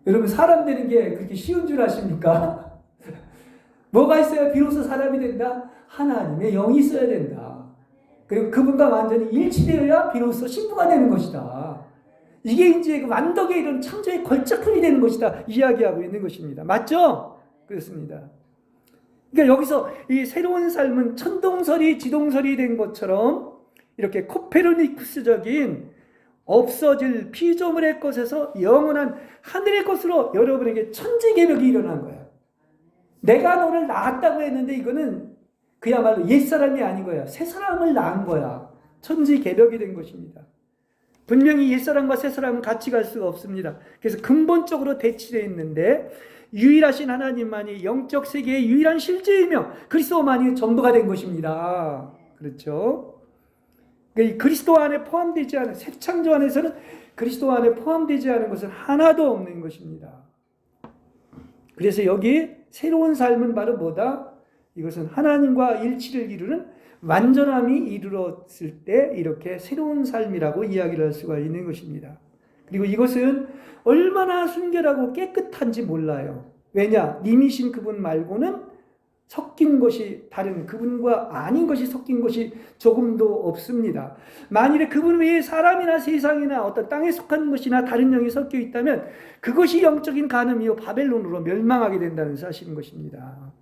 여러분 사람 되는 게 그렇게 쉬운 줄 아십니까? 뭐가 있어야 비로소 사람이 된다? 하나님의 영이 있어야 된다. 그리고 그분과 완전히 일치되어야 비로소 신부가 되는 것이다. 이게 이제 완덕의 이런 창조의 걸작품이 되는 것이다. 이야기하고 있는 것입니다. 맞죠? 그렇습니다. 그러니까 여기서 이 새로운 삶은 천동설이 지동설이 된 것처럼 이렇게 코페르니쿠스적인 없어질 피조물의 것에서 영원한 하늘의 것으로 여러분에게 천지개벽이 일어난 거야. 내가 너를 낳았다고 했는데 이거는 그야말로 옛사람이 아닌 거야. 새사람을 낳은 거야. 천지개벽이 된 것입니다. 분명히 옛사람과 새사람은 같이 갈 수가 없습니다. 그래서 근본적으로 대치되어 있는데 유일하신 하나님만이 영적 세계의 유일한 실제이며 그리스도만이 전부가 된 것입니다. 그렇죠? 그러니까 그리스도 안에 포함되지 않은 새 창조 안에서는 그리스도 안에 포함되지 않은 것은 하나도 없는 것입니다. 그래서 여기 새로운 삶은 바로 뭐다? 이것은 하나님과 일치를 이루는 완전함이 이루어졌을 때 이렇게 새로운 삶이라고 이야기를 할 수가 있는 것입니다. 그리고 이것은 얼마나 순결하고 깨끗한지 몰라요. 왜냐? 님이신 그분 말고는 섞인 것이 다른 그분과 아닌 것이 섞인 것이 조금도 없습니다. 만일에 그분 외에 사람이나 세상이나 어떤 땅에 속한 것이나 다른 영이 섞여 있다면 그것이 영적인 간음이요 바벨론으로 멸망하게 된다는 사실인 것입니다.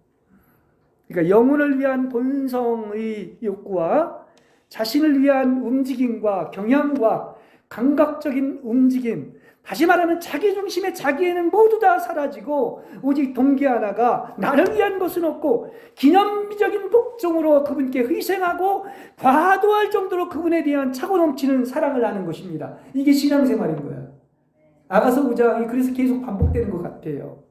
그러니까 영혼을 위한 본성의 욕구와 자신을 위한 움직임과 경향과 감각적인 움직임, 다시 말하면 자기 중심의 자기에는 모두 다 사라지고 오직 동기 하나가 나를 위한 것은 없고 기념비적인 복종으로 그분께 희생하고 과도할 정도로 그분에 대한 차고 넘치는 사랑을 하는 것입니다. 이게 신앙생활인 거예요. 아가서 5장이 그래서 계속 반복되는 것 같아요.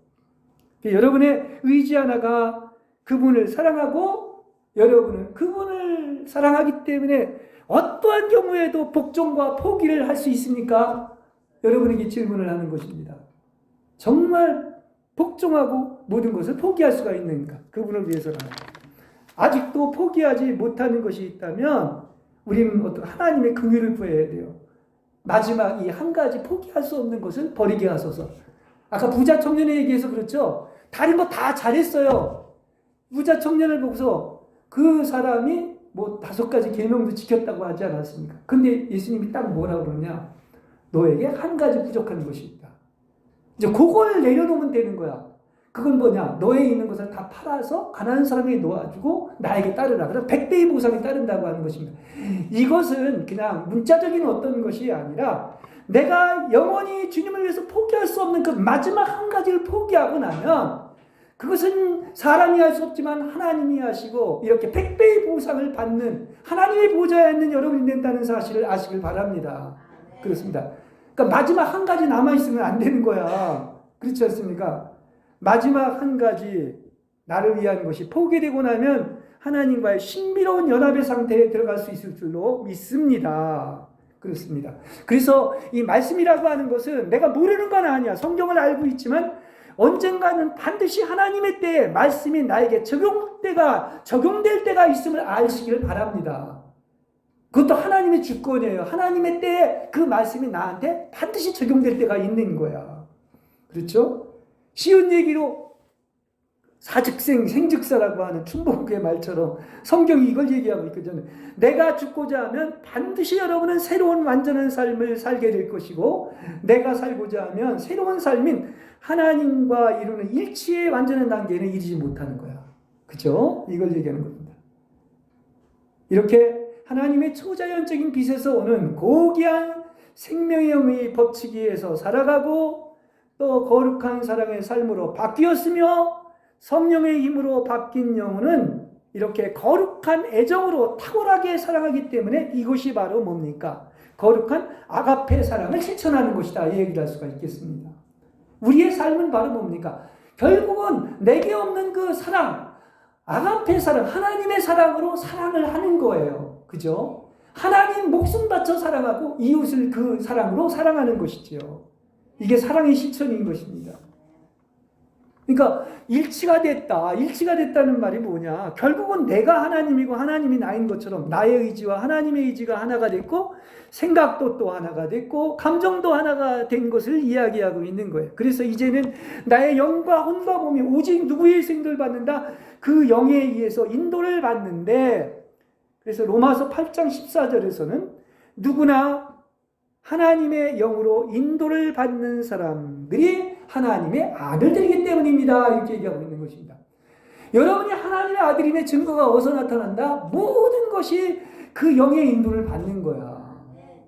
여러분의 의지 하나가 그분을 사랑하고 여러분은 그분을 사랑하기 때문에 어떠한 경우에도 복종과 포기를 할 수 있습니까? 여러분에게 질문을 하는 것입니다. 정말 복종하고 모든 것을 포기할 수가 있는가? 그분을 위해서라면. 아직도 포기하지 못하는 것이 있다면 우리는 어떤 하나님의 긍휼을 구해야 돼요. 마지막 이 한 가지 포기할 수 없는 것을 버리게 하소서. 아까 부자 청년에 얘기해서 그렇죠. 다른 거 다 잘했어요. 부자 청년을 보고서 그 사람이 뭐 5가지 계명도 지켰다고 하지 않았습니까? 근데 예수님이 딱 뭐라고 그러냐? 너에게 한 가지 부족한 것이 있다. 이제 그걸 내려놓으면 되는 거야. 그건 뭐냐? 너에 있는 것을 다 팔아서 가난한 사람에게 놓아주고 나에게 따르라. 그럼 100배의 보상이 따른다고 하는 것입니다. 이것은 그냥 문자적인 어떤 것이 아니라 내가 영원히 주님을 위해서 포기할 수 없는 그 마지막 한 가지를 포기하고 나면 그것은 사람이 할 수 없지만 하나님이 하시고 이렇게 100배의 보상을 받는 하나님의 보좌에 있는 여러분이 된다는 사실을 아시길 바랍니다. 그렇습니다. 그러니까 마지막 한 가지 남아있으면 안 되는 거야. 그렇지 않습니까? 마지막 한 가지 나를 위한 것이 포기되고 나면 하나님과의 신비로운 연합의 상태에 들어갈 수 있을 줄로 믿습니다. 그렇습니다. 그래서 이 말씀이라고 하는 것은 내가 모르는 건 아니야. 성경을 알고 있지만 언젠가는 반드시 하나님의 때에 말씀이 나에게 적용될 때가 있음을 아시기를 바랍니다. 그것도 하나님의 주권이에요. 하나님의 때에 그 말씀이 나한테 반드시 적용될 때가 있는 거야. 그렇죠? 쉬운 얘기로 사즉생, 생즉사라고 하는 충복의 말처럼 성경이 이걸 얘기하고 있거든요. 내가 죽고자 하면 반드시 여러분은 새로운 완전한 삶을 살게 될 것이고 내가 살고자 하면 새로운 삶인 하나님과 이루는 일치의 완전한 단계에는 이르지 못하는 거야. 그죠? 이걸 얘기하는 겁니다. 이렇게 하나님의 초자연적인 빛에서 오는 고귀한 생명의 법칙에서 살아가고 또 거룩한 사랑의 삶으로 바뀌었으며 성령의 힘으로 바뀐 영혼은 이렇게 거룩한 애정으로 탁월하게 사랑하기 때문에 이것이 바로 뭡니까? 거룩한 아가페 사랑을 실천하는 것이다. 이 얘기를 할 수가 있겠습니다. 우리의 삶은 바로 뭡니까? 결국은 내게 없는 그 사랑, 아가페 사랑, 하나님의 사랑으로 사랑을 하는 거예요. 그죠? 하나님 목숨 바쳐 사랑하고 이웃을 그 사랑으로 사랑하는 것이죠. 이게 사랑의 실천인 것입니다. 그러니까 일치가 됐다는 말이 뭐냐? 결국은 내가 하나님이고 하나님이 나인 것처럼 나의 의지와 하나님의 의지가 하나가 됐고 생각도 또 하나가 됐고 감정도 하나가 된 것을 이야기하고 있는 거예요. 그래서 이제는 나의 영과 혼과 몸이 오직 누구의 인도를 받는다? 그 영에 의해서 인도를 받는데, 그래서 로마서 8장 14절에서는 누구나 하나님의 영으로 인도를 받는 사람들이 하나님의 아들들이기 때문입니다. 이렇게 얘기하고 있는 것입니다. 여러분이 하나님의 아들임의 증거가 어디서 나타난다? 모든 것이 그 영의 인도를 받는 거야.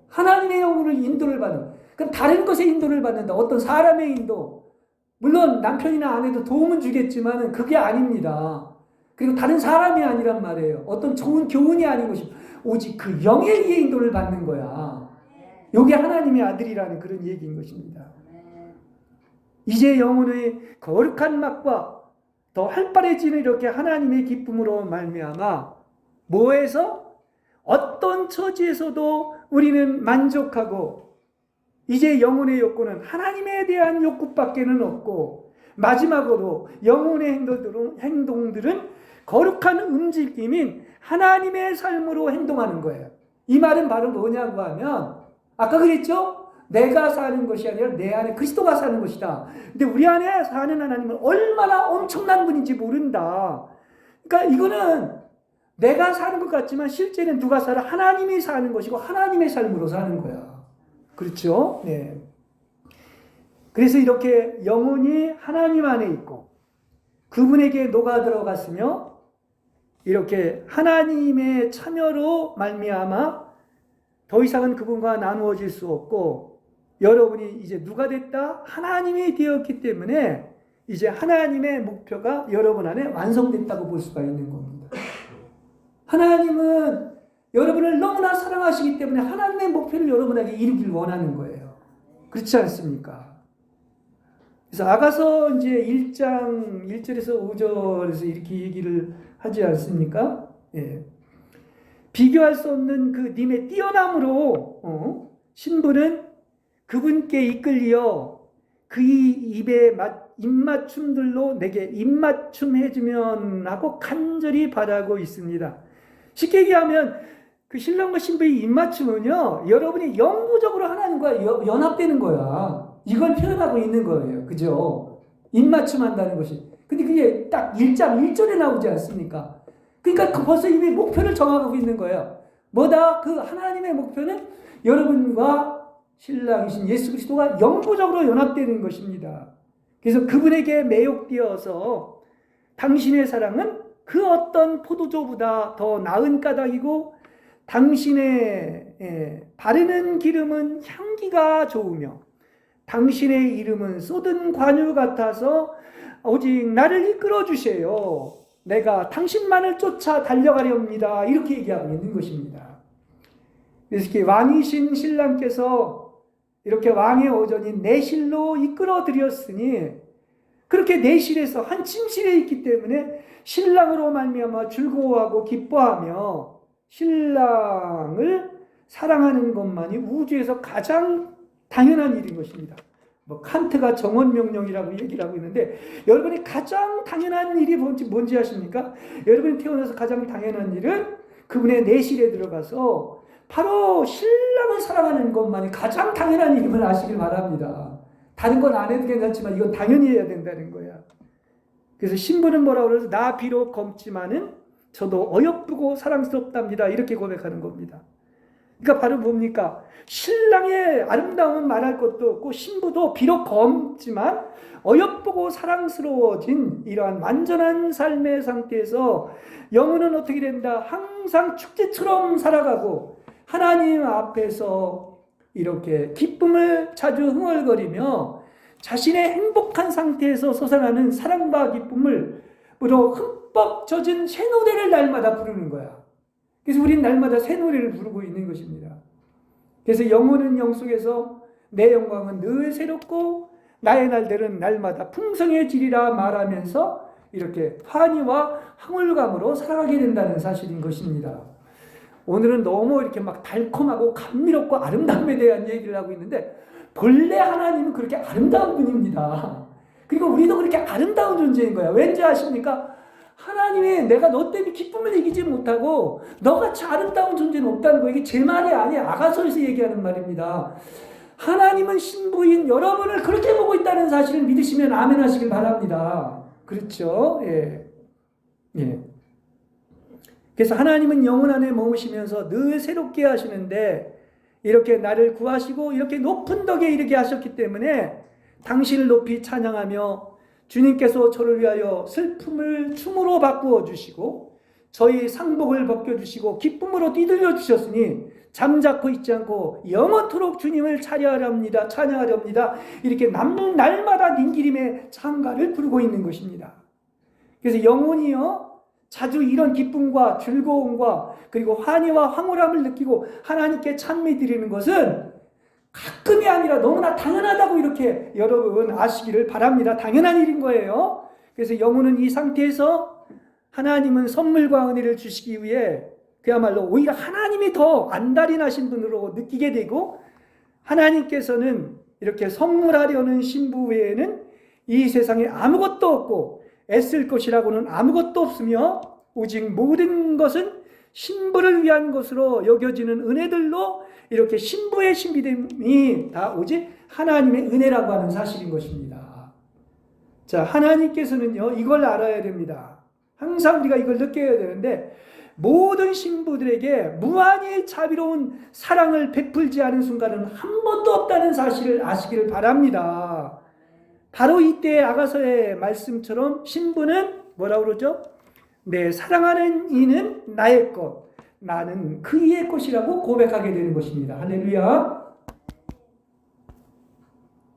하나님의 영으로 인도를 받는. 그럼 다른 것에 인도를 받는다. 어떤 사람의 인도. 물론 남편이나 아내도 도움은 주겠지만 그게 아닙니다. 그리고 다른 사람이 아니란 말이에요. 어떤 좋은 교훈이 아닌 것입니다. 오직 그 영에 의해 인도를 받는 거야. 이게 하나님의 아들이라는 그런 얘기인 것입니다. 이제 영혼의 거룩한 맛과 더 활발해지는 이렇게 하나님의 기쁨으로 말미암아 뭐에서 어떤 처지에서도 우리는 만족하고 이제 영혼의 욕구는 하나님에 대한 욕구밖에는 없고 마지막으로 영혼의 행동들은 거룩한 움직임인 하나님의 삶으로 행동하는 거예요. 이 말은 바로 뭐냐고 하면 아까 그랬죠? 내가 사는 것이 아니라 내 안에 그리스도가 사는 것이다. 근데 우리 안에 사는 하나님은 얼마나 엄청난 분인지 모른다. 그러니까 이거는 내가 사는 것 같지만 실제는 누가 살아? 하나님이 사는 것이고 하나님의 삶으로 사는 거야. 그렇죠? 네. 그래서 이렇게 영혼이 하나님 안에 있고 그분에게 녹아 들어갔으며 이렇게 하나님의 참여로 말미암아 더 이상은 그분과 나누어질 수 없고 여러분이 이제 누가 됐다? 하나님이 되었기 때문에 이제 하나님의 목표가 여러분 안에 완성됐다고 볼 수가 있는 겁니다. 하나님은 여러분을 너무나 사랑하시기 때문에 하나님의 목표를 여러분에게 이루길 원하는 거예요. 그렇지 않습니까? 그래서 아가서 이제 1장 1절에서 5절에서 이렇게 얘기를 하지 않습니까? 예. 비교할 수 없는 그 님의 뛰어남으로 신부는 그분께 이끌려 그 입에 입맞춤들로 내게 입맞춤 해주면 하고 간절히 바라고 있습니다. 쉽게 얘기하면 그 신랑과 신부의 입맞춤은요 여러분이 영구적으로 하나님과 연합되는 거야. 이걸 표현하고 있는 거예요. 그죠? 입맞춤 한다는 것이. 근데 그게 딱 1장 1절에 나오지 않습니까? 그러니까 벌써 이미 목표를 정하고 있는 거예요. 뭐다? 그 하나님의 목표는 여러분과 신랑이신 예수 그리스도가 영구적으로 연합되는 것입니다. 그래서 그분에게 매혹되어서 당신의 사랑은 그 어떤 포도주보다 더 나은 까닭이고 당신의 바르는 기름은 향기가 좋으며 당신의 이름은 쏟은 관유 같아서 오직 나를 이끌어 주세요. 내가 당신만을 쫓아 달려가렵니다. 이렇게 얘기하고 있는 것입니다. 그래서 이렇게 왕이신 신랑께서 이렇게 왕의 오전인 내실로 이끌어 드렸으니 그렇게 내실에서 한 침실에 있기 때문에 신랑으로 말미암아 즐거워하고 기뻐하며 신랑을 사랑하는 것만이 우주에서 가장 당연한 일인 것입니다. 칸트가 정원명령이라고 얘기를 하고 있는데 여러분이 가장 당연한 일이 뭔지 아십니까? 여러분이 태어나서 가장 당연한 일은 그분의 내실에 들어가서 바로 신랑을 사랑하는 것만이 가장 당연한 일임을 아시길 바랍니다. 다른 건 안 해도 괜찮지만 이건 당연히 해야 된다는 거야. 그래서 신부는 뭐라고 그러죠? 나 비록 검지만은 저도 어여쁘고 사랑스럽답니다. 이렇게 고백하는 겁니다. 그러니까 바로 뭡니까? 신랑의 아름다움은 말할 것도 없고 신부도 비록 검지만 어여쁘고 사랑스러워진 이러한 완전한 삶의 상태에서 영혼은 어떻게 된다? 항상 축제처럼 살아가고 하나님 앞에서 이렇게 기쁨을 자주 흥얼거리며 자신의 행복한 상태에서 솟아나는 사랑과 기쁨을 흠뻑 젖은 새 노래를 날마다 부르는 거야. 그래서 우리는 날마다 새 노래를 부르고 있는 것입니다. 그래서 영혼은 영 속에서 내 영광은 늘 새롭고 나의 날들은 날마다 풍성해지리라 말하면서 이렇게 환희와 황홀감으로 살아가게 된다는 사실인 것입니다. 오늘은 너무 이렇게 막 달콤하고 감미롭고 아름다움에 대한 얘기를 하고 있는데 본래 하나님은 그렇게 아름다운 분입니다. 그리고 우리도 그렇게 아름다운 존재인 거야. 왠지 아십니까? 하나님이 내가 너 때문에 기쁨을 이기지 못하고 너같이 아름다운 존재는 없다는 거. 이게 제 말이 아니야. 아가서에서 얘기하는 말입니다. 하나님은 신부인 여러분을 그렇게 보고 있다는 사실을 믿으시면 아멘 하시길 바랍니다. 그렇죠? 예. 예. 그래서 하나님은 영혼 안에 머무시면서 늘 새롭게 하시는데 이렇게 나를 구하시고 이렇게 높은 덕에 이르게 하셨기 때문에 당신을 높이 찬양하며 주님께서 저를 위하여 슬픔을 춤으로 바꾸어 주시고 저희 상복을 벗겨주시고 기쁨으로 뛰들려 주셨으니 잠자코 있지 않고 영원토록 주님을 찬양하렵니다. 이렇게 날마다 님기림의 찬가를 부르고 있는 것입니다. 그래서 영혼이요 자주 이런 기쁨과 즐거움과 그리고 환희와 황홀함을 느끼고 하나님께 찬미 드리는 것은 가끔이 아니라 너무나 당연하다고 이렇게 여러분 아시기를 바랍니다. 당연한 일인 거예요. 그래서 영혼은 이 상태에서 하나님은 선물과 은혜를 주시기 위해 그야말로 오히려 하나님이 더 안달이 나신 분으로 느끼게 되고 하나님께서는 이렇게 선물하려는 신부 외에는 이 세상에 아무것도 없고 애쓸 것이라고는 아무것도 없으며 오직 모든 것은 신부를 위한 것으로 여겨지는 은혜들로 이렇게 신부의 신비됨이 다 오직 하나님의 은혜라고 하는 사실인 것입니다. 자, 하나님께서는요 이걸 알아야 됩니다. 항상 우리가 이걸 느껴야 되는데 모든 신부들에게 무한히 자비로운 사랑을 베풀지 않은 순간은 한 번도 없다는 사실을 아시기를 바랍니다. 바로 이때 아가서의 말씀처럼 신부는 뭐라고 그러죠? 내 사랑하는 이는 나의 것, 나는 그 이의 것이라고 고백하게 되는 것입니다. 할렐루야.